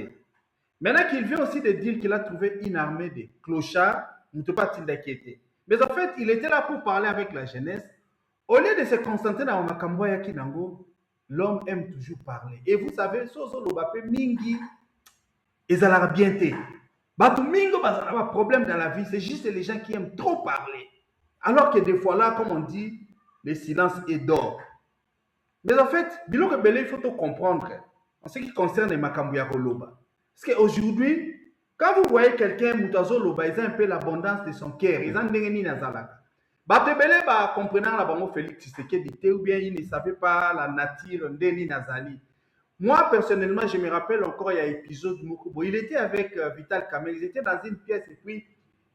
Maintenant qu'il vient aussi de dire qu'il a trouvé une armée de clochards, Moutumo Patindaki était. Mais en fait, il était là pour parler avec la jeunesse. Au lieu de se concentrer dans Makamboya Kinango, l'homme aime toujours parler. Et vous savez, Soso Lobape Mingi, ils allaient bien te. Batu Mingo, un problème dans la vie, c'est juste les gens qui aiment trop parler. Alors que des fois là, comme on dit, le silence est d'or. Mais en fait, Biloko Belé, il faut tout comprendre. En ce qui concerne les Makambouya Loba. Parce qu'aujourd'hui, quand vous voyez quelqu'un, Moutazo Loba, ils ont un peu l'abondance de son cœur. Ils ont des nazalaka. Batebele, comprenant la bango Félix Tshisekedi, ou bien il ne savait pas la nature d'Eni Nazali. Moi, personnellement, je me rappelle encore, il y a un épisode de Mokubo. Il était avec Vital Kamel. Ils étaient dans une pièce et puis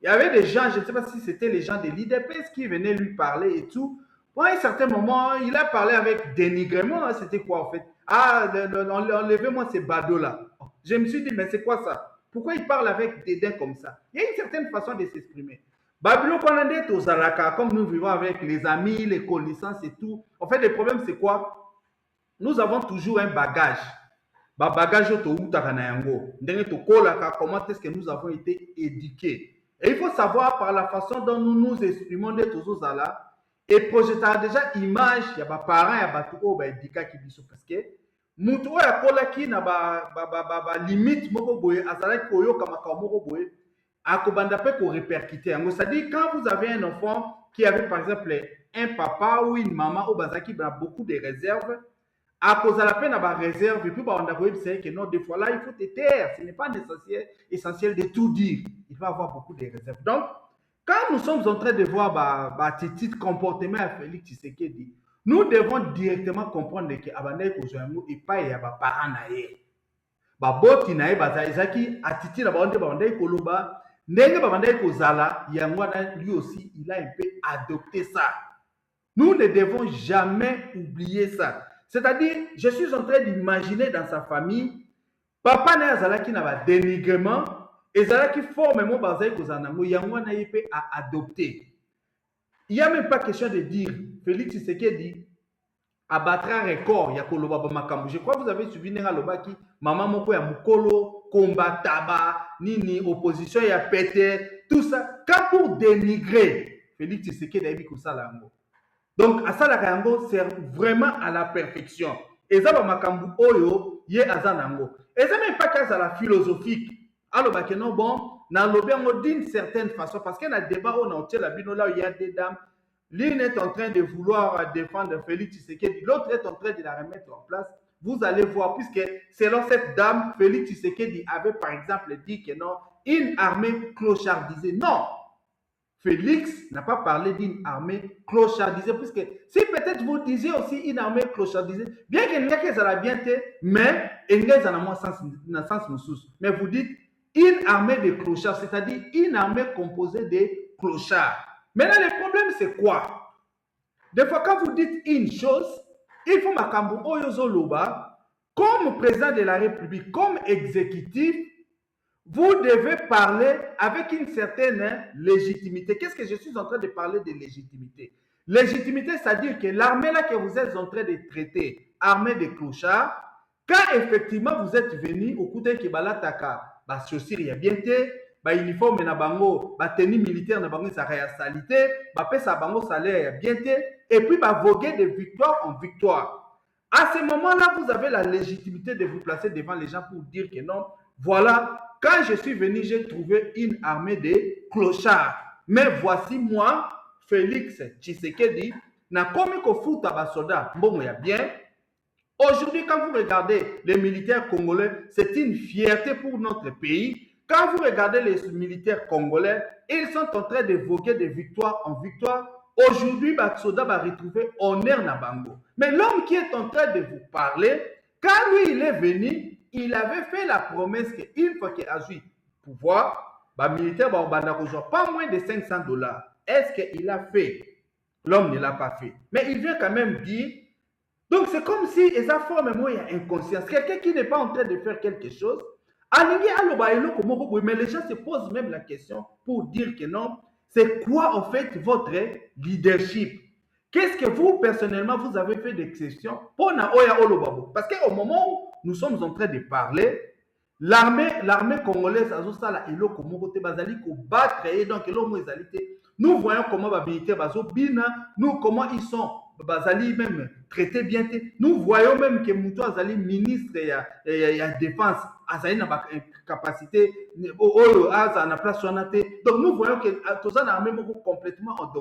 il y avait des gens, je ne sais pas si c'était les gens de l'IDPS qui venaient lui parler et tout. Pour un certain moment, il a parlé avec dénigrement. Hein, c'était quoi en fait? Ah, enlevez-moi ces badauds-là. Je me suis dit, mais c'est quoi ça? Pourquoi il parle avec dédain comme ça? Il y a une certaine façon de s'exprimer. Babylon Konande aux Alaka, comme nous vivons avec les amis, les connaissances et tout. En fait, le problème, c'est quoi? Nous avons toujours un bagage. Bagage comment est-ce que nous avons été éduqués? Et il faut savoir par la façon dont nous nous exprimons de tous là. Et projeter déjà image, il y a des parents, il y a des gens qui éduquent qui disent parce que mutu ya kola ki na ba limite moko boye azala koyo kama moko boye akobanda pe ko répercuter. C'est-à-dire quand vous avez un enfant qui avait par exemple un papa ou une maman au bazaki a beaucoup de réserves, à cause de la peine à réserve et puis on a que non, des fois là il faut te taire, ce n'est pas essentiel de tout dire, il va avoir beaucoup de réserves. Donc quand nous sommes en train de voir petit comportement à Félix Tshisekedi, nous devons directement comprendre que Abanaï Kozoyamou et pas y a des parents naïe. Boti naïe bazaki attitude à Bande Bandai Koloba Ndenge babandaki kozala, Yangwana, lui aussi, il a un peu adopté ça. Nous ne devons jamais oublier ça. C'est-à-dire, je suis en train d'imaginer dans sa famille, papa n'a azalaki na ba dénigrement, ezalaki formellement bazali kozanango, Yangwana il peut adopter. Il n'y a même pas question de dire, Félix Tshisekedi abattra un record ya koloba ba makambo. Je crois que vous avez suivi Nenga Lobaki, maman moko ya mukolo, combat taba, nini, opposition ya pété, tout ça. Quand pour dénigrer, Félix Tshisekedi a dit que ça lango. Donc, à ça la kango, c'est vraiment à la perfection. Et ça, makambo oyo, ye azanango. Et ça même pas qu'à la philosophique. Alors, bah, que non, bon, dans le d'une certaine façon, parce qu'il y a un débat où on a la bino là où il y a des dames. L'une est en train de vouloir défendre Félix Tshisekedi, l'autre est en train de la remettre en place. Vous allez voir, puisque selon cette dame, Félix Tshisekedi avait par exemple dit que non, une armée clochardisée. Non! Félix n'a pas parlé d'une armée clochardisée, puisque si peut-être vous disiez aussi une armée clochardisée, bien qu'il n'y ait que ça la bien mais il n'y a pas de sens. Mais vous dites une armée de clochards, c'est-à-dire une armée composée de clochards. Maintenant, le problème, c'est quoi? Des fois, quand vous dites une chose, il faut makambo oyozo loba, comme président de la République, comme exécutif, vous devez parler avec une certaine légitimité. Qu'est-ce que je suis en train de parler de légitimité? Légitimité, c'est-à-dire que l'armée là que vous êtes en train de traiter, armée de clochards, quand effectivement vous êtes venu au côté de Balataka, bah chaussures il y a bien été, bah uniforme na bango, bah tenue militaire na bango ça a salité, bah pesa bango salaire bien été, et puis bah voguer de victoire en victoire. À ce moment-là, vous avez la légitimité de vous placer devant les gens pour dire que non, voilà. Quand je suis venu, j'ai trouvé une armée de clochards. Mais voici moi, Félix Tshisekedi, n'a commis qu'au foot à Basoda. Bon, il y a bien. Aujourd'hui, quand vous regardez les militaires congolais, c'est une fierté pour notre pays. Quand vous regardez les militaires congolais, ils sont en train de voguer de victoire en victoire. Aujourd'hui, Basoda va retrouver honneur na bango. Mais l'homme qui est en train de vous parler, quand lui, il est venu, il avait fait la promesse qu'une fois qu'il a eu pouvoir, le militaire va pas moins de $500. Est-ce qu'il a fait? L'homme ne l'a pas fait. Mais il vient quand même dire. Donc c'est comme si, et ça forme moi, il y a inconscience. Quelqu'un qui n'est pas en train de faire quelque chose, mais les gens se posent même la question pour dire que non, c'est quoi en fait votre leadership? Qu'est-ce que vous, personnellement, vous avez fait d'exception pour na Oya Olobabo? Parce qu'au moment où nous sommes en train de parler, l'armée congolaise a ça et l'eau comme côté bazali ko battre et donc l'homme ezalité. Nous voyons comment les militaires bazo bina, nous comment ils sont bazali même traités bien. Nous voyons même que Moutou azali ministre ya défense azali na capacité na place sonate. Donc nous voyons que tout ça l'armée complètement en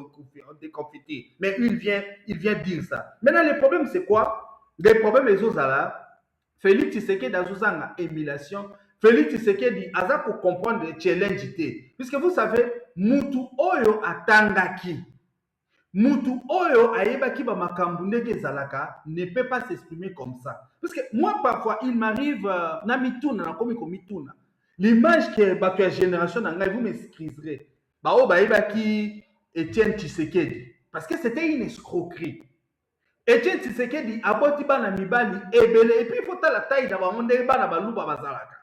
déconfité. Mais il vient dire ça. Maintenant le problème c'est quoi? Le problème est là. Félix Tshisekedi a émulation. Félix Tshisekedi a pour comprendre le challenge. Puisque vous savez, Moutou Oyo atangaki. Moutou Oyo ayebaki ba makambu ndenge zalaka ne peut pas s'exprimer comme ça. Parce que moi, parfois, il m'arrive, na mituna, na komi ko mituna. L'image que la génération n'a vous m'excuserez. Ba o ba yebaki Etienne Tshisekedi. Parce que c'était une escroquerie. Etienne Tshisekedi aboti bana mibali ebele et puis il faut la taille d'abord monde bana baluba bazalaka.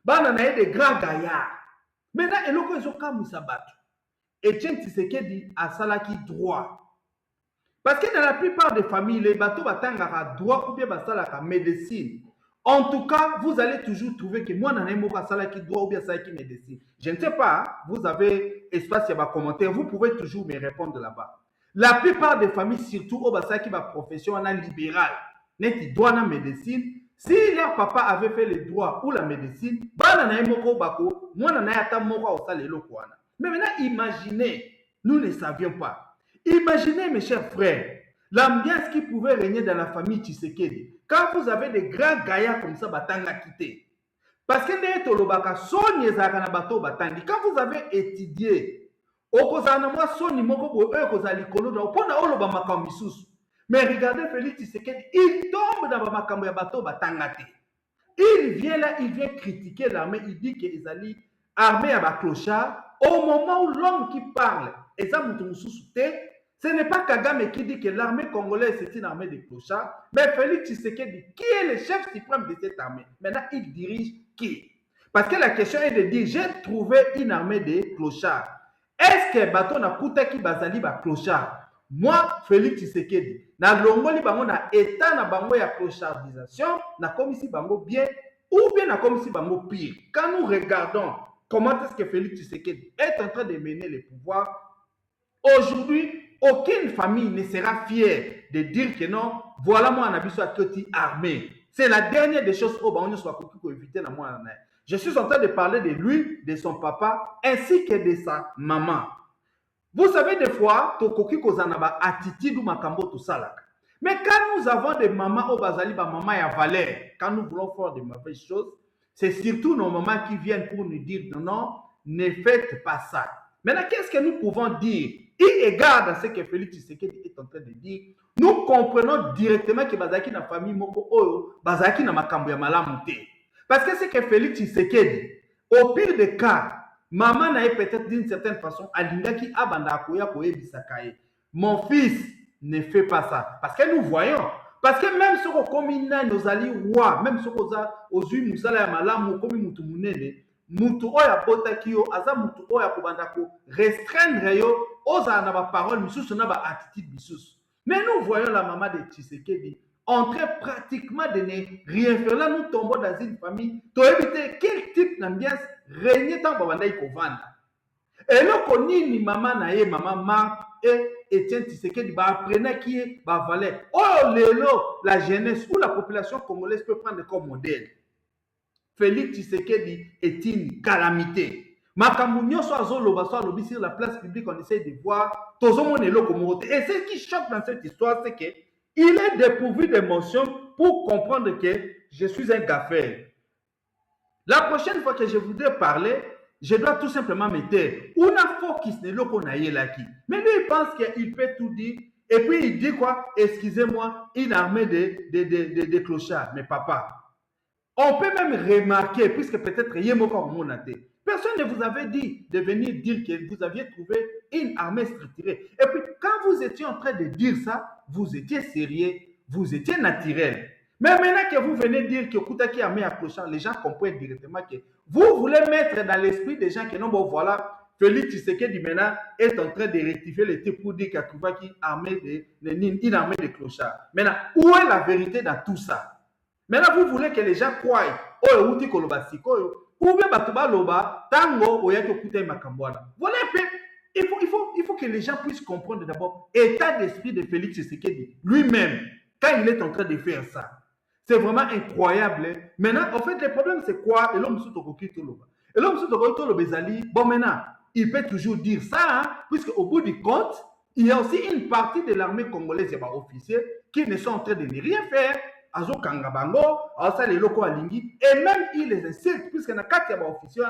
Bana na des grands gaillards. Maintenant eloko ezoka musabatu. Etienne Tshisekedi a salaki droit. Parce que dans la plupart des familles les bateaux batangara droit ou bien basalaka médecine. En tout cas, vous allez toujours trouver que moi nana moko salaki droit ou bien salaki médecine. Je ne sais pas, vous avez espace à commentaire, vous pouvez toujours me répondre là-bas. La plupart des familles, surtout au Basaki, ma profession en libérale, n'est droit en médecine. Si leur papa avait fait le droit ou la médecine, mais maintenant, imaginez, nous ne savions pas. Imaginez, mes chers frères, l'ambiance qui pouvait régner dans la famille Tshisekedi. Quand vous avez des grands gaillards comme ça, batanga quitté. Parce que quand vous avez étudié, mais regardez Félix Tshisekedi, il tombe dans le makambo ya bateau batangate. Il vient là, il vient critiquer l'armée, il dit que Ezali armée à clochard, au moment où l'homme qui parle, et ça, ce n'est pas Kagame qui dit que l'armée congolaise c'est une armée de clochards, mais Félix Tshisekedi, qui est le chef suprême de cette armée. Maintenant, il dirige qui? Parce que la question est de dire, j'ai trouvé une armée de clochards. Est-ce que bateau na kuta ki bazali ba clochard? Moi, Félix Tshisekedi, na longoli bango na état na bango ya clochardisation, na komisi bango bien, ou bien na komisi bango pire. Quand nous regardons comment est-ce que Félix Tshisekedi est en train de mener le pouvoir, aujourd'hui, aucune famille ne sera fière de dire que non, voilà moi en abisso à Koti armé. C'est la dernière des choses où on soit pour éviter la moi. Je suis en train de parler de lui, de son papa, ainsi que de sa maman. Vous savez, des fois, Tokoki Kozanaba attitude ou makambo tout ça. Mais quand nous avons des mamans au Bazali, maman et valeur, quand nous voulons faire de mauvaises choses, c'est surtout nos mamans qui viennent pour nous dire non, non, ne faites pas ça. Maintenant, qu'est-ce que nous pouvons dire? Et égard à ce que Félix Tshisekedi est en train de dire, nous comprenons directement que Bazaki na famille moko oyo, Bazaki na makambo ya malamu te. Parce que c'est que Félix Tshisekedi, au pire des cas, maman n'a peut-être d'une certaine façon, alingaki abanda akoya koye bisakaye. Mon fils, ne fait pas ça. Parce que nous voyons, parce que même si on commune nos alliés rois, même si on a aux yeux musala ya malamu comme mutu munene, mutu oya botaki yo, aza mutu oya kobanda ko restreindre yo, oza na ba parole misusu na ba attitude misusu. Mais nous voyons la maman de Tshisekedi en train pratiquement de ne rien faire. Là, nous tombons dans une famille, pour éviter quel type d'ambiance régner tant babanda ikovanda. Et là, qu'on ni maman naye, maman ma et Etienne Tshisekedi apprenait qui est valeur. Oh, la jeunesse ou la population congolaise peut prendre comme modèle. Félix Tshisekedi est une calamité. Makamounio soit zoloba soit lobby sur la place publique, on essaie de voir Tozomon et Lokomote. Et ce qui choque dans cette histoire, c'est que il est dépourvu d'émotion pour comprendre que je suis un gaffeur. La prochaine fois que je voudrais parler, je dois tout simplement me taire. Una focus ne loko na yelaki. Mais lui, il pense qu'il peut tout dire. Et puis, il dit quoi? Excusez-moi, une armée de clochards. Mais papa, on peut même remarquer, puisque peut-être Yemoko Monate, personne ne vous avait dit de venir dire que vous aviez trouvé une armée structurée. Et puis, quand vous étiez en train de dire ça, vous étiez sérieux, vous étiez naturel. Mais maintenant que vous venez dire que Koutaki a mis à clochard, les gens comprennent directement que vous voulez mettre dans l'esprit des gens que non, bon voilà, Félix Tshisekedi maintenant est en train de rectifier les types pour dire qu'il y a une armée de clochards. Maintenant, où est la vérité dans tout ça? Maintenant, vous voulez que les gens croient, oh, ou bien Batuba Loba, Tango, Oyaki Kouta Makambouana. Voilà un peu. Il faut que les gens puissent comprendre d'abord l'état d'esprit de Félix Tshisekedi lui-même quand il est en train de faire ça. C'est vraiment incroyable. Maintenant, en fait, le problème, c'est quoi? Et l'homme sous Tokoki Toloba. Et l'homme sous Tokoki Toloba, bon, maintenant, il peut toujours dire ça, hein, puisque au bout du compte, il y a aussi une partie de l'armée congolaise, il y a des officiers qui ne sont en train de ne rien faire. Azo Kangabango, Asa les locaux Alingi, et même ils les insultent, puisque dans les officiers,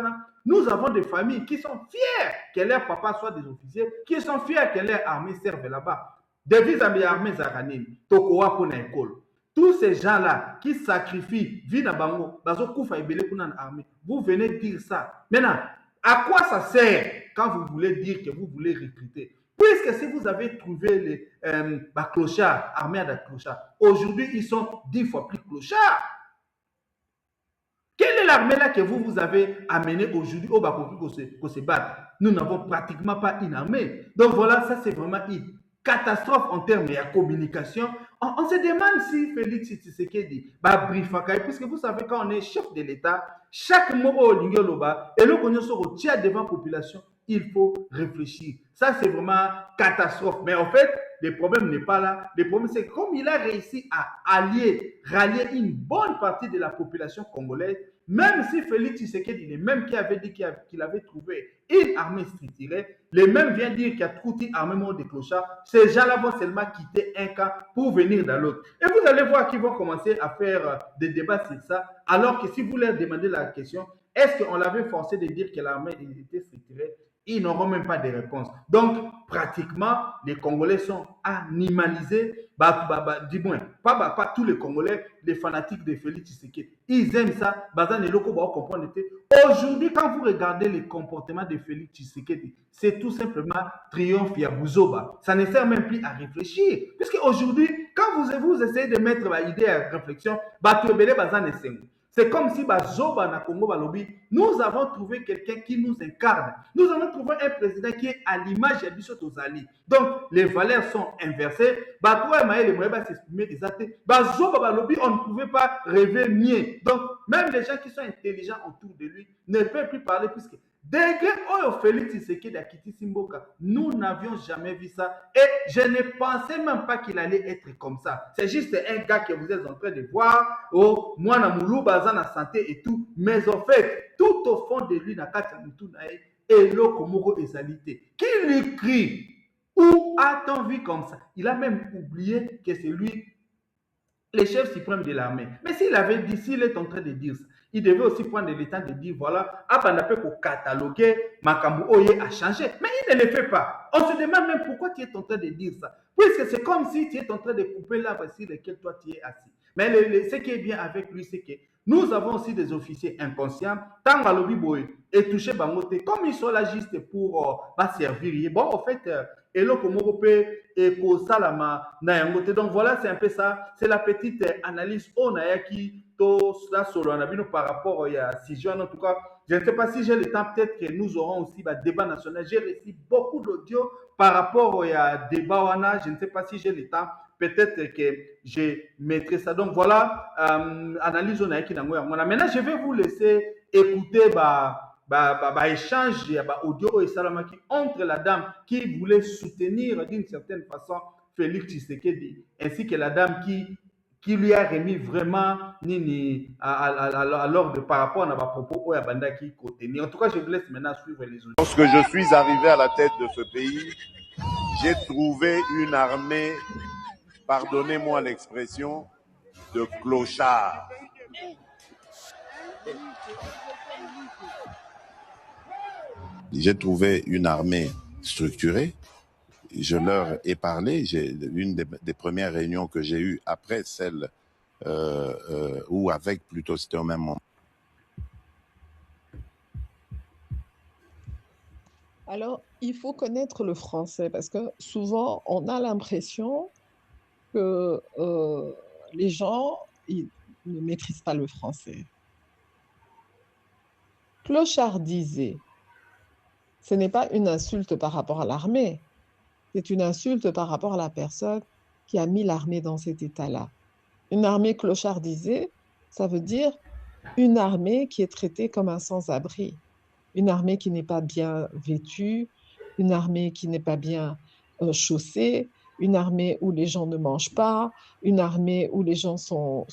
nous avons des familles qui sont fiers que leur papa soit des officiers, qui sont fiers que leur armée serve là-bas. Devis à mes armées Zaranim, Tokowa pour l'école. Tous ces gens-là qui sacrifient, vie na bango, bazo koufa ebele pour l'armée, vous venez dire ça. Maintenant, à quoi ça sert quand vous voulez dire que vous voulez recruter? Puisque si vous avez trouvé les clochards, armés à clochards, aujourd'hui ils sont 10 fois plus clochards. Quelle est l'armée là que vous avez amenée aujourd'hui au Bakoki qu'on se batte? Nous n'avons pratiquement pas une armée. Donc voilà, ça c'est vraiment une catastrophe en termes de communication. On se demande si Félix Tshisekedi va briefer, puisque vous savez, quand on est chef de l'État, chaque mot au Lingoloba et le connaisseur au tiers devant la population, il faut réfléchir. Ça, c'est vraiment catastrophe. Mais en fait, le problème n'est pas là. Le problème, c'est comme il a réussi à rallier une bonne partie de la population congolaise, même si Félix Tshisekedi, les mêmes qui avait dit qu'il avait trouvé une armée structurée, les mêmes viennent dire qu'il y a tout un armement de clochards. Ces gens-là vont seulement quitter un camp pour venir dans l'autre. Et vous allez voir qu'ils vont commencer à faire des débats sur ça, alors que si vous leur demandez la question, est-ce qu'on l'avait forcé de dire que l'armée était structurée? Ils n'auront même pas de réponse. Donc, pratiquement, les Congolais sont animalisés. Du moins, pas tous les Congolais, les fanatiques de Félix Tshisekedi. Ils aiment ça. Bazan et Loko va comprendre. Aujourd'hui, quand vous regardez les comportements de Félix Tshisekedi, c'est tout simplement triomphe ya Bouzoba. Ça ne sert même plus à réfléchir. Puisque aujourd'hui, quand vous essayez de mettre l'idée à réflexion, c'est comme si Zoba na Congo Balobi, nous avons trouvé quelqu'un qui nous incarne. Nous avons trouvé un président qui est à l'image de Bichot Ozali. Donc, les valeurs sont inversées. Toi et Maël Moueba s'exprimer exactement. Zoba Balobi, on ne pouvait pas rêver mieux. Donc, même les gens qui sont intelligents autour de lui ne peuvent plus parler puisque degré Oyo Félix Tshisekedi a quitté Simboka, nous n'avions jamais vu ça et je ne pensais même pas qu'il allait être comme ça. C'est juste un gars que vous êtes en train de voir, oh, moi na moulou bazan na santé et tout, mais en fait, tout au fond de lui na kati mutu na et l'oko moko ezalité. Qui lui crie? Où a-t-on vu comme ça? Il a même oublié que c'est lui le chef suprême de l'armée. Mais s'il avait dit, s'il est en train de dire ça, il devait aussi prendre le temps de dire, voilà, Abanape pour cataloguer, Makambu Oye a changé. Mais il ne le fait pas. On se demande même pourquoi tu es en train de dire ça. Puisque c'est comme si tu es en train de couper l'arbre sur lequel toi tu es assis. Mais ce qui est bien avec lui, c'est que nous avons aussi des officiers inconscients. Tant à l'obiboy et touché Bangote, comme ils sont là juste pour servir. Bon, en fait, eloko moko pe ekosalama na yango te. Donc voilà, c'est un peu ça, c'est la petite analyse on a qui to la solo na bino par rapport à Sijon. En tout cas, je ne sais pas si j'ai le temps, peut-être que nous aurons aussi un débat national. J'ai reçu beaucoup d'audio par rapport à débat wana, je ne sais pas si j'ai le temps, peut-être que je mettrai ça. Donc voilà, analyse on a qui nango yango. Maintenant, je vais vous laisser écouter échange audio et salamaki entre la dame qui voulait soutenir d'une certaine façon Félix Tshisekedi ainsi que la dame qui lui a remis vraiment nini à l'ordre par rapport à ma propos à banda qui côté. En tout cas, je vous laisse maintenant suivre les autres. Lorsque je suis arrivé à la tête de ce pays, j'ai trouvé une armée, pardonnez-moi l'expression, de clochards. J'ai trouvé une armée structurée. Je leur ai parlé. Une des premières réunions que j'ai eues après celle ou avec plutôt, c'était au même moment. Alors, il faut connaître le français parce que souvent, on a l'impression que les gens ils ne maîtrisent pas le français. Clochardiser, ce n'est pas une insulte par rapport à l'armée, c'est une insulte par rapport à la personne qui a mis l'armée dans cet état-là. Une armée clochardisée, ça veut dire une armée qui est traitée comme un sans-abri, une armée qui n'est pas bien vêtue, une armée qui n'est pas bien chaussée, une armée où les gens ne mangent pas, une armée où les gens sont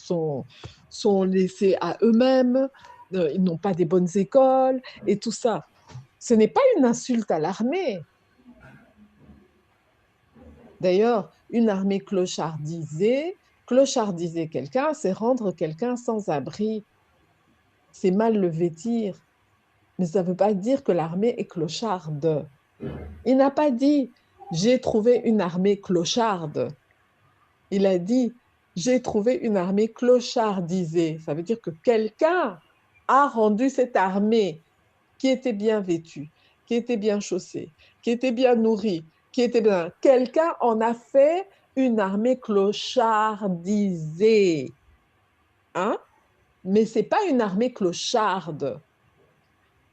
laissés à eux-mêmes, ils n'ont pas des bonnes écoles et tout ça. Ce n'est pas une insulte à l'armée. D'ailleurs, une armée clochardiser quelqu'un, c'est rendre quelqu'un sans abri. C'est mal le vêtir. Mais ça ne veut pas dire que l'armée est clocharde. Il n'a pas dit « j'ai trouvé une armée clocharde ». Il a dit « j'ai trouvé une armée clochardisée ». Ça veut dire que quelqu'un a rendu cette armée qui était bien vêtue, qui était bien chaussée, qui était bien nourrie, qui était bien... Quelqu'un en a fait une armée clochardisée. Hein? Mais ce n'est pas une armée clocharde.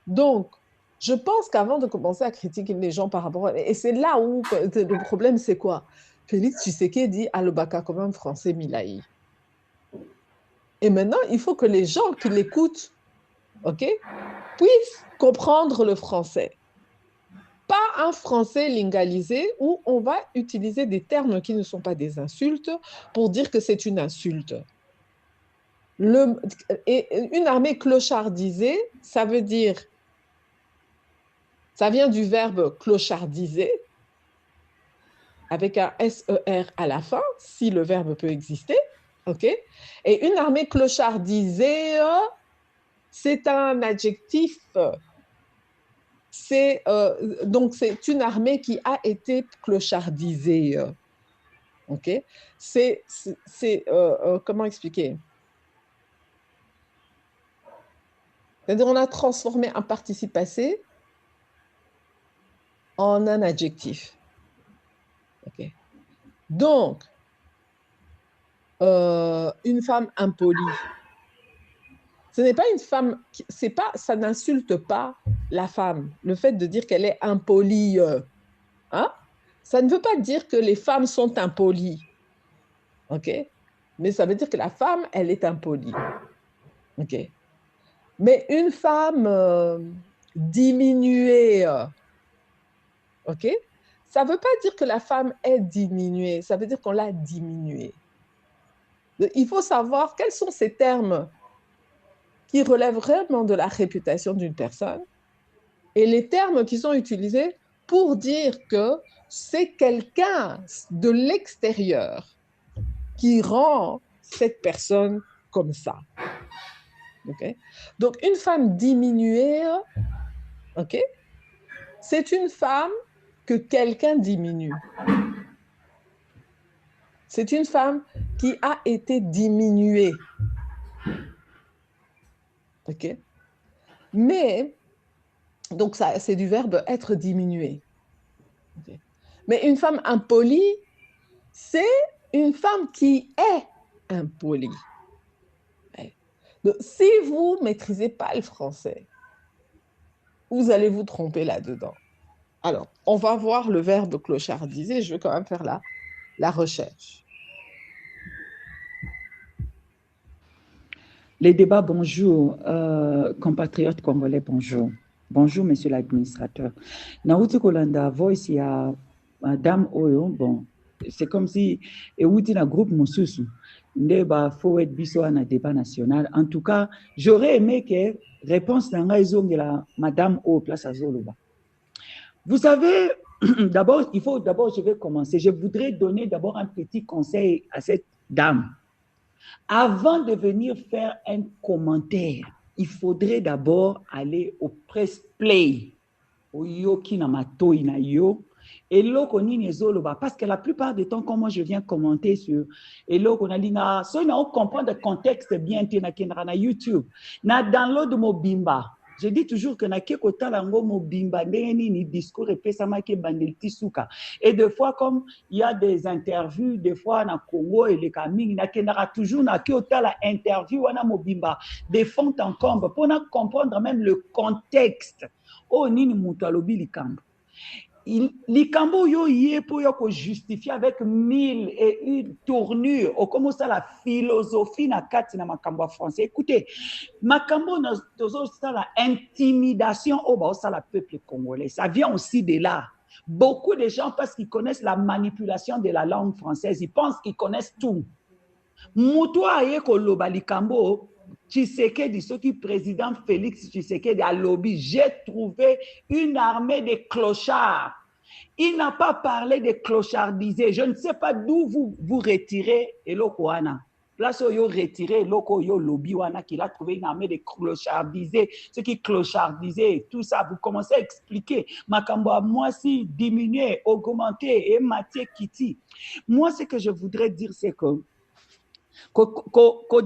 Donc, je pense qu'avant de commencer à critiquer les gens par rapport à... Et c'est là où le problème, c'est quoi? Félix Tshisekedi dit « Alobaka comme un français Milaï ». Et maintenant, il faut que les gens qui l'écoutent, puissent comprendre le français. Pas un français lingalisé où on va utiliser des termes qui ne sont pas des insultes pour dire que c'est une insulte. Et une armée clochardisée, ça veut dire... Ça vient du verbe clochardiser, avec un SER à la fin, si le verbe peut exister. Et une armée clochardisée, c'est un adjectif. Donc, c'est une armée qui a été clochardisée. Ok? Comment expliquer? C'est-à-dire, on a transformé un participe passé en un adjectif. Ok? Donc, une femme impolie, ce n'est pas une femme, ça n'insulte pas la femme, le fait de dire qu'elle est impolie. Hein? Ça ne veut pas dire que les femmes sont impolies. Ok? Mais ça veut dire que la femme, elle est impolie. Ok? Mais une femme diminuée, ok? Ça ne veut pas dire que la femme est diminuée, ça veut dire qu'on l'a diminuée. Il faut savoir quels sont ces termes qui relèvent vraiment de la réputation d'une personne et les termes qui sont utilisés pour dire que c'est quelqu'un de l'extérieur qui rend cette personne comme ça. Okay? Donc, une femme diminuée, okay, c'est une femme que quelqu'un diminue. C'est une femme qui a été diminuée. Okay? Mais, donc ça, c'est du verbe être diminué. Okay? Mais une femme impolie, c'est une femme qui est impolie. Donc, si vous ne maîtrisez pas le français, vous allez vous tromper là-dedans. Alors, on va voir le verbe clochardiser. Je vais quand même faire la recherche. Les débats, bonjour. Compatriotes congolais, bonjour. Bonjour, monsieur l'administrateur. Naouti Kolanda, voice, il y a Madame Oyo. Bon, c'est comme si, et où il y a un groupe Moussousou. Ndeba Fouet Bisso à un débat national. En tout cas, j'aurais aimé que réponse dans la Madame O place à Zoloba. Vous savez, d'abord, je vais commencer. Je voudrais donner d'abord un petit conseil à cette dame. Avant de venir faire un commentaire, il faudrait d'abord aller au press play, au yoki na matoi na yo, et là qu'on y parce que la plupart du temps, quand moi je viens commenter sur, et là qu'on a dit, so on comprend le contexte bien, na YouTube, na download mo bimba. Je dis toujours que na kekota lango mo bimba ni discours et pesama ke bandel tisuka. Et des fois comme il y a des interviews des fois na Congo et les kaming na kenara toujours na kekota la interview wana mo bimba de fond en comble pour na comprendre même le contexte. Oh nini mutu alobi likambo. Likambo yo yé pour justifier avec 1001 tournures. Au comment ça la philosophie na kati na makambo français. Écoutez, makambo na ça la intimidation au bas ça la peuple congolais. Ça vient aussi de là. Beaucoup de gens parce qu'ils connaissent la manipulation de la langue française, ils pensent qu'ils connaissent tout. Mutua yé ko loba likambo. Tshisekedi, ce qui président Félix Tshisekedi a lobby, j'ai trouvé une armée de clochards. Il n'a pas parlé de clochardisés. Je ne sais pas d'où vous retirez Elokoana. Place où vous retirez Eloko yo lobby wana qu'il a trouvé une armée de clochardisés, ceux qui clochardisaient, tout ça, vous commencez à expliquer. Makambo à moi si diminuer, augmenter et Mathieu Kiti. Moi, ce que je voudrais dire, c'est que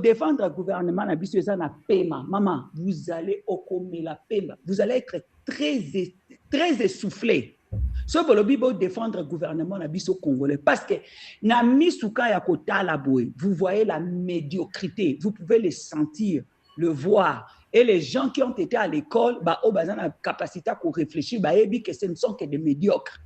défendre le gouvernement na biso eza na pema maman vous allez okomer la pema vous allez être très essoufflé so bolobi bo défendre le gouvernement na biso congolais parce que na misuka ya kotala boy vous voyez la médiocrité vous pouvez le sentir le voir et les gens qui ont été à l'école ba o bazana la capacité à réfléchir ba ebi que ce ne sont que des médiocres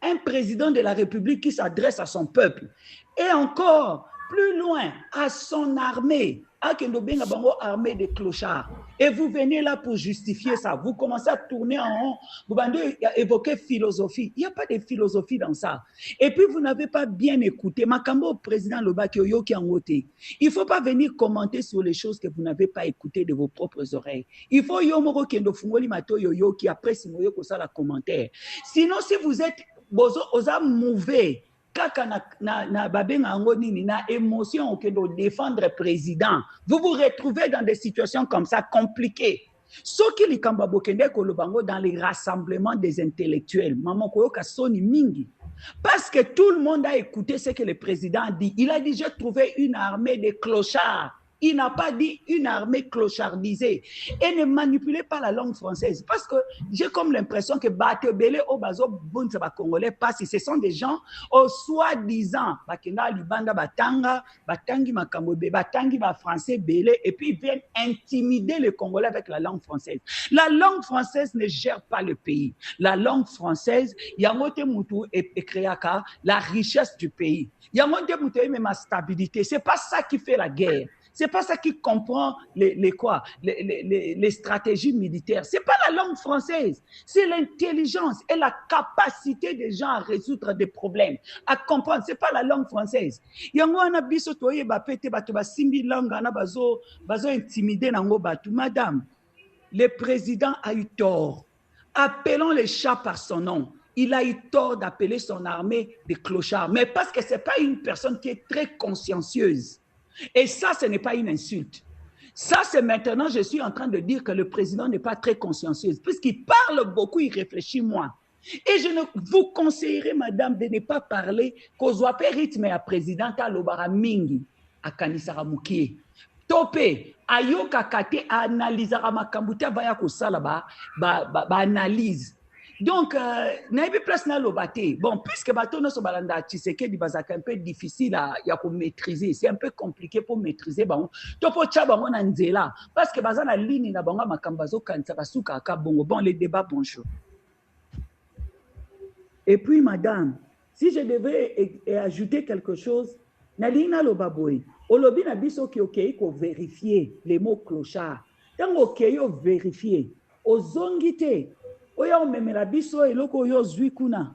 un président de la République qui s'adresse à son peuple et encore plus loin à son armée, à Kendobenga Bango armée de clochards. Et vous venez là pour justifier ça. Vous commencez à tourner en rond. Vous venez évoquer philosophie. Il n'y a pas de philosophie dans ça. Et puis vous n'avez pas bien écouté. Makambo président Lobaki Oyo qui a voté. Il ne faut pas venir commenter sur les choses que vous n'avez pas écoutées de vos propres oreilles. Il faut Yomoro Kendo Fungoli Mato Yoyo qui après Simoyo Kosa la commentaire. Sinon, si vous êtes osa mauvais, kaka na babenga ngo nini na émotion que de défendre président, vous vous retrouvez dans des situations comme ça compliquées. Ce qui likambo bokende ko lobango dans les rassemblements des intellectuels, maman koyoka soni mingi. Parce que tout le monde a écouté ce que le président a dit. Il a dit, j'ai trouvé une armée de clochards. Il n'a pas dit une armée clochardisée. Et ne manipulez pas la langue française. Parce que j'ai comme l'impression que Batebele au Bazo Bunza Congolais passe. Ce sont des gens au soi-disant Bakena Libanda Batanga, Batangi Makambobe, Batangi ba français Belé, et puis ils viennent intimider les Congolais avec la langue française. La langue française ne gère pas le pays. La langue française, Yamote Moutou et Créaka, la richesse du pays. Yamote Moutou et même la stabilité. C'est pas ça qui fait la guerre. C'est pas ça qui comprend les stratégies militaires. C'est pas la langue française. C'est l'intelligence et la capacité des gens à résoudre des problèmes, à comprendre. C'est pas la langue française. Madame, le président a eu tort. Appelons les chats par son nom. Il a eu tort d'appeler son armée des clochards. Mais parce que c'est pas une personne qui est très consciencieuse. Et ça, ce n'est pas une insulte. Ça, c'est maintenant, je suis en train de dire que le président n'est pas très consciencieux. Puisqu'il parle beaucoup, il réfléchit moins. Et je ne vous conseillerais, madame, de ne pas parler qu'aux rythme à président à l'Obara Mingi, à Kanisara Moukie. Topé, ayoka kate analysera makambuta vaya kusala analyse. Donc, n'ayez place na lobate. Bon, puisque bateau no so balanda Tshisekedi bazaka un peu difficile à maîtriser, c'est un peu compliqué pour maîtriser bango. Topo tchaba mona nzela parce que bazana ligne na bango makambazo kanisa basuka ka bongo. Bon, les débats bonjour. Et puis madame, si je devais ajouter quelque chose, na lina lobaboy, olobi na biso ki okei ko vérifier les mots clochard. Tango okei yo vérifier, ozongite oya omemela biso eloko oyo zwi kuna.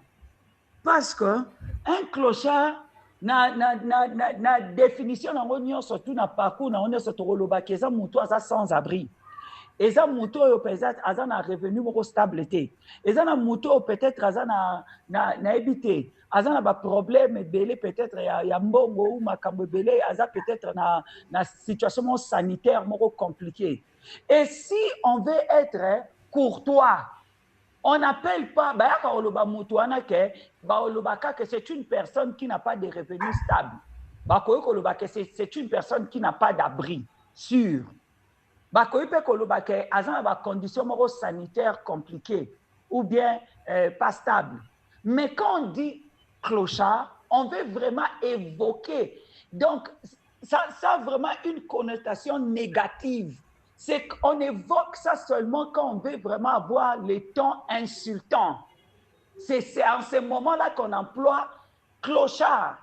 Parce que un clochard na définition nango nyonso tu na parcours na onyo sotoloba keza mutu aza sans abri. Eza mutu oyo peut-être aza na revenu moko stable te. Eza na mutu oyo peut-être aza na ebite. Aza na ba problème belé peut-être ya mbongo ou makambo belé aza peut-être na situation sanitaire moko compliquée. Et si on veut être courtois, on n'appelle pas, que c'est une personne qui n'a pas de revenus stables. C'est une personne qui n'a pas d'abri sûr. Que des conditions sanitaires compliquées ou bien pas stables. Mais quand on dit clochard, on veut vraiment évoquer. Donc, ça a vraiment une connotation négative. C'est qu'on évoque ça seulement quand on veut vraiment avoir les tons insultants. C'est en ce moment-là qu'on emploie clochard.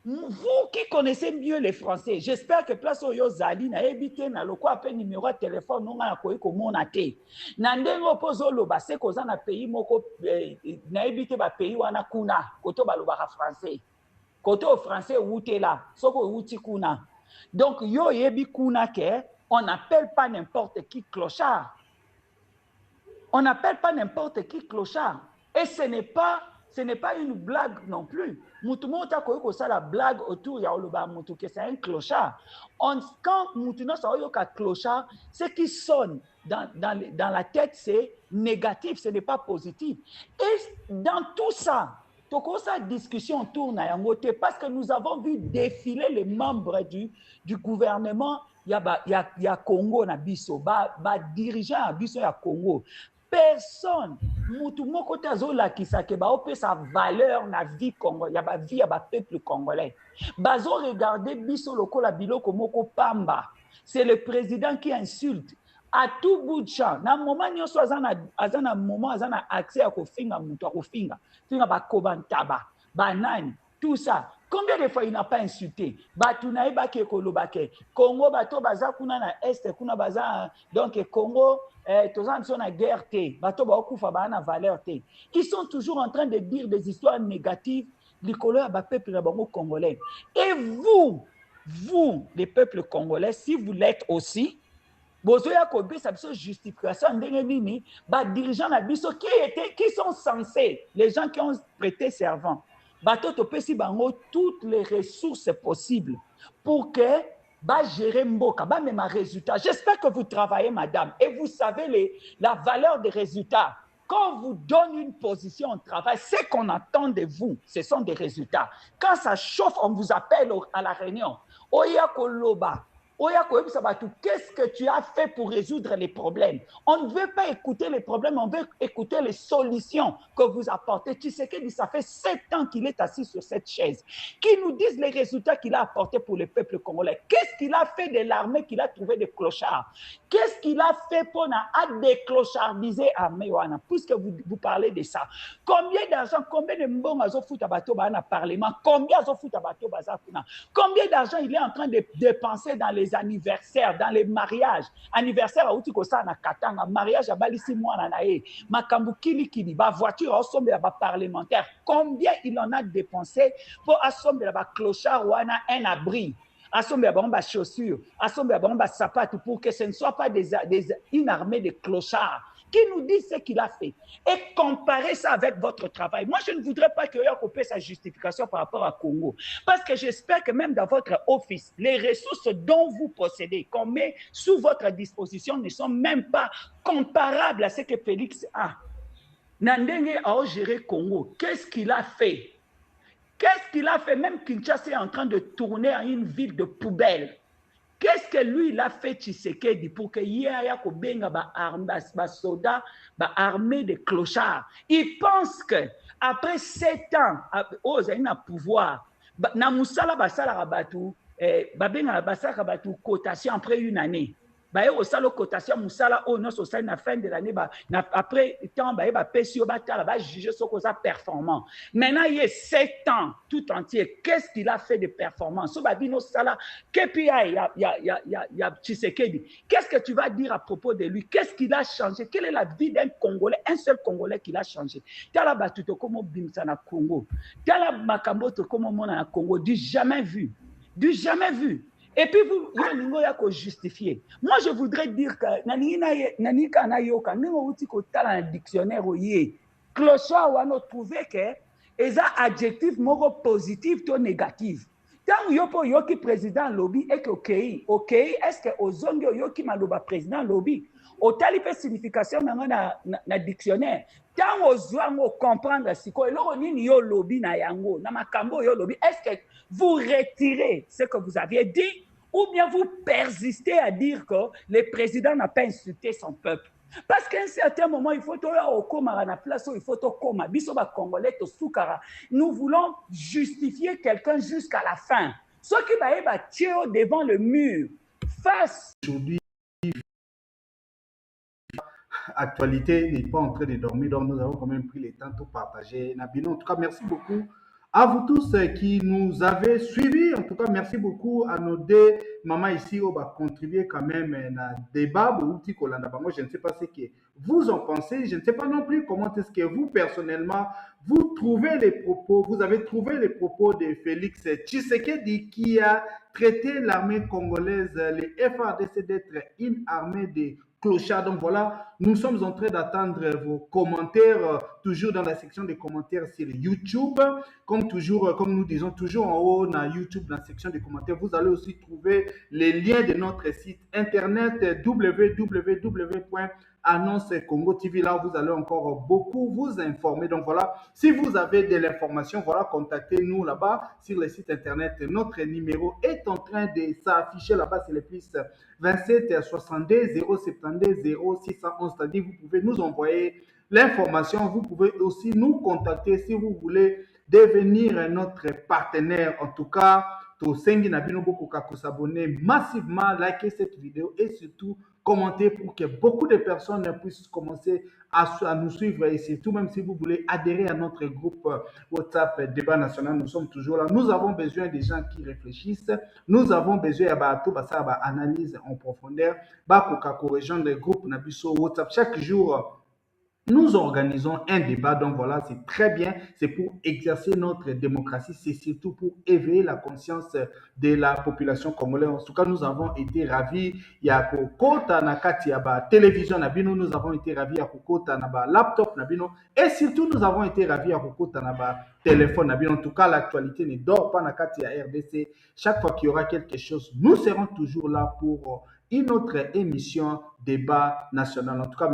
Vous qui connaissez mieux les Français, j'espère que place oyo zali na ebité na loko appel numéro de téléphone non na koyi ko mona te. Na ndengo pozo loba se koza na pays moko na ebité ba pays wana kuna koto ba loba français. Koto français wuté là, soko wuti kuna. Donc yo yebi kuna ke on n'appelle pas n'importe qui clochard. On n'appelle pas n'importe qui clochard. Et ce n'est pas une blague non plus. Moutoumouta koyoko ça la blague autour ya oloba moutou que c'est un clochard. Quand moutouna sa oyoka clochard, ce qui sonne dans la tête c'est négatif, ce n'est pas positif. Et dans tout ça, sa discussion tourne à yangote parce que nous avons vu défiler les membres du gouvernement. Il y a Congo na biso, dirigeant à biso ya Congo. Personne, mutu moko tazola kisake ba opé sa valeur na vie congolaise, ya ba vie ya ba peuple congolais. Bazo regarder biso lokola biloko moko pamba. C'est le président qui insulte à tout bout de champ. Na moment nyonso azana moment azana accès à kofinga mutu kofinga. Finga ba kobantaba, banani, tout ça. Combien de fois il n'a pas insulté? Batunaï bake kolobake. Congo bato baza kuna na est kuna baza donc Congo tozan son na guerre te. Bato ba okufa ba na valeur te. Ils sont toujours en train de dire des histoires négatives likolo ya ba peuple na bango congolais. Et vous les peuples congolais, si vous l'êtes aussi, bozoya ko bisa biso justification ndenge nini ba dirigeants na biso qui sont censés, les gens qui ont prêté serment. Bateau topesi bango toutes les ressources possibles pour que gérer mboka, même un résultat. J'espère que vous travaillez, madame, et vous savez la valeur des résultats. Quand on vous donne une position au travail, ce qu'on attend de vous, ce sont des résultats. Quand ça chauffe, on vous appelle à la réunion. Oya Koloba. Qu'est-ce que tu as fait pour résoudre les problèmes? On ne veut pas écouter les problèmes, on veut écouter les solutions que vous apportez. Tu sais que ça fait 7 ans qu'il est assis sur cette chaise. Qui nous disent les résultats qu'il a apportés pour le peuple congolais. Qu'est-ce qu'il a fait de l'armée qu'il a trouvé des clochards? Qu'est-ce qu'il a fait pour déclochardiser l'armée? Puisque vous parlez de ça. Combien d'argent, combien de mbongs a fout à bateau dans le Parlement? Combien a fout à bateau Combien d'argent il est en train de dépenser dans les anniversaires, dans les mariages? Anniversaire à Outikosa na Katanga, mariage à Balisi Mwana nae, Makambu Kili Kili, ba voiture assemblée à parlementaire. Combien il en a dépensé pour assembler à clochard ou un abri? Assembler à chaussures, assembler à sapates pour que ce ne soit pas une armée de clochards qui nous dit ce qu'il a fait et comparer ça avec votre travail. Moi, je ne voudrais pas que Yoko paie sa justification par rapport à Congo, parce que j'espère que même dans votre office, les ressources dont vous possédez, qu'on met sous votre disposition, ne sont même pas comparables à ce que Félix a. Nandenge a géré Congo. Qu'est-ce qu'il a fait? Qu'est-ce qu'il a fait? Même Kinshasa est en train de tourner en une ville de poubelle. Qu'est-ce que lui, il a fait Tshisekedi pour que Yaya Kobenga ba soldats, ba armée de clochards? Il pense que après 7 ans, aux un pouvoir, na musala basala rabatu, babenga basala rabatu cotation après une année. Baye osalo cotation musala o non social na fin de l'année après temps baye ba pesio batala ba juger ce qu'on a performant. Maintenant il y a 7 ans tout entier, qu'est-ce qu'il a fait de performance? So babino sala KPI ya Tshisekedi. Qu'est-ce que tu vas dire à propos de lui? Qu'est-ce qu'il a changé? Quelle est la vie d'un Congolais, un seul Congolais qu'il a changé? Tala batuto comme bimsa na Congo. Tala makamboto comme mona na Congo, du jamais vu. Du jamais vu. Et puis, vous avez justifié. Moi, je voudrais dire que Nanika Nayoka, nous avons un dictionnaire, clochard, on a trouvé que les adjectifs moraux positifs ou négatifs. Tant que yoki président lobby et que ok, est-ce que aux ongi yoki maloba président lobby? Au talipe signification na dictionnaire. Tant aux on comprendre si quoi yo lobby na yango na makambo yo lobby. Est-ce que vous retirez ce que vous aviez dit ou bien vous persistez à dire que le président n'a pas insulté son peuple? Parce qu'à un certain moment, il faut au coma la place où il faut au coma. Bisoba congolais to soukara. Nous voulons justifier quelqu'un jusqu'à la fin. Ce qui va être devant le mur face. Aujourd'hui, actualité n'est pas en train de dormir, donc nous avons quand même pris le temps de partager. Nabino, en tout cas, merci beaucoup à vous tous qui nous avez suivis. En tout cas, merci beaucoup à nos deux mamans ici qui ont contribué quand même à un débat. Moi, je ne sais pas ce que vous en pensez. Je ne sais pas non plus comment est-ce que vous, personnellement, vous trouvez les propos, vous avez trouvé les propos de Félix Tshisekedi qui a traité l'armée congolaise, les FARDC, d'être une armée de clochard. Donc voilà, nous sommes en train d'attendre vos commentaires, toujours dans la section des commentaires sur YouTube. Comme toujours, comme nous disons toujours en haut dans YouTube, dans la section des commentaires, vous allez aussi trouver les liens de notre site internet www.annonce Congo TV. Là, vous allez encore beaucoup vous informer. Donc voilà, si vous avez de l'information, voilà, contactez-nous là-bas sur le site internet. Notre numéro est en train de s'afficher là-bas, c'est le plus 27 62 072 0611. C'est-à-dire, vous pouvez nous envoyer l'information. Vous pouvez aussi nous contacter si vous voulez devenir notre partenaire. En tout cas, Tosengi Nabino Bokoka ko s'abonner massivement, liker cette vidéo et surtout commenter pour que beaucoup de personnes puissent commencer à nous suivre. Et surtout, même si vous voulez adhérer à notre groupe WhatsApp Débat National, nous sommes toujours là. Nous avons besoin des gens qui réfléchissent. Nous avons besoin d'analyse en profondeur. Bakoka ko rejoindre le groupe Nabiso WhatsApp chaque jour. Nous organisons un débat, donc voilà, c'est très bien, c'est pour exercer notre démocratie, c'est surtout pour éveiller la conscience de la population congolaise. En tout cas, nous avons été ravis, il y a Kokota Nakati, télévision Nabino, nous avons été ravis à Kokota Naba laptop Nabino, et surtout nous avons été ravis à Kokota Naba téléphone Nabino. En tout cas, l'actualité ne dort pas Nakati à RDC. Chaque fois qu'il y aura quelque chose, nous serons toujours là pour une autre émission débat national. En tout cas,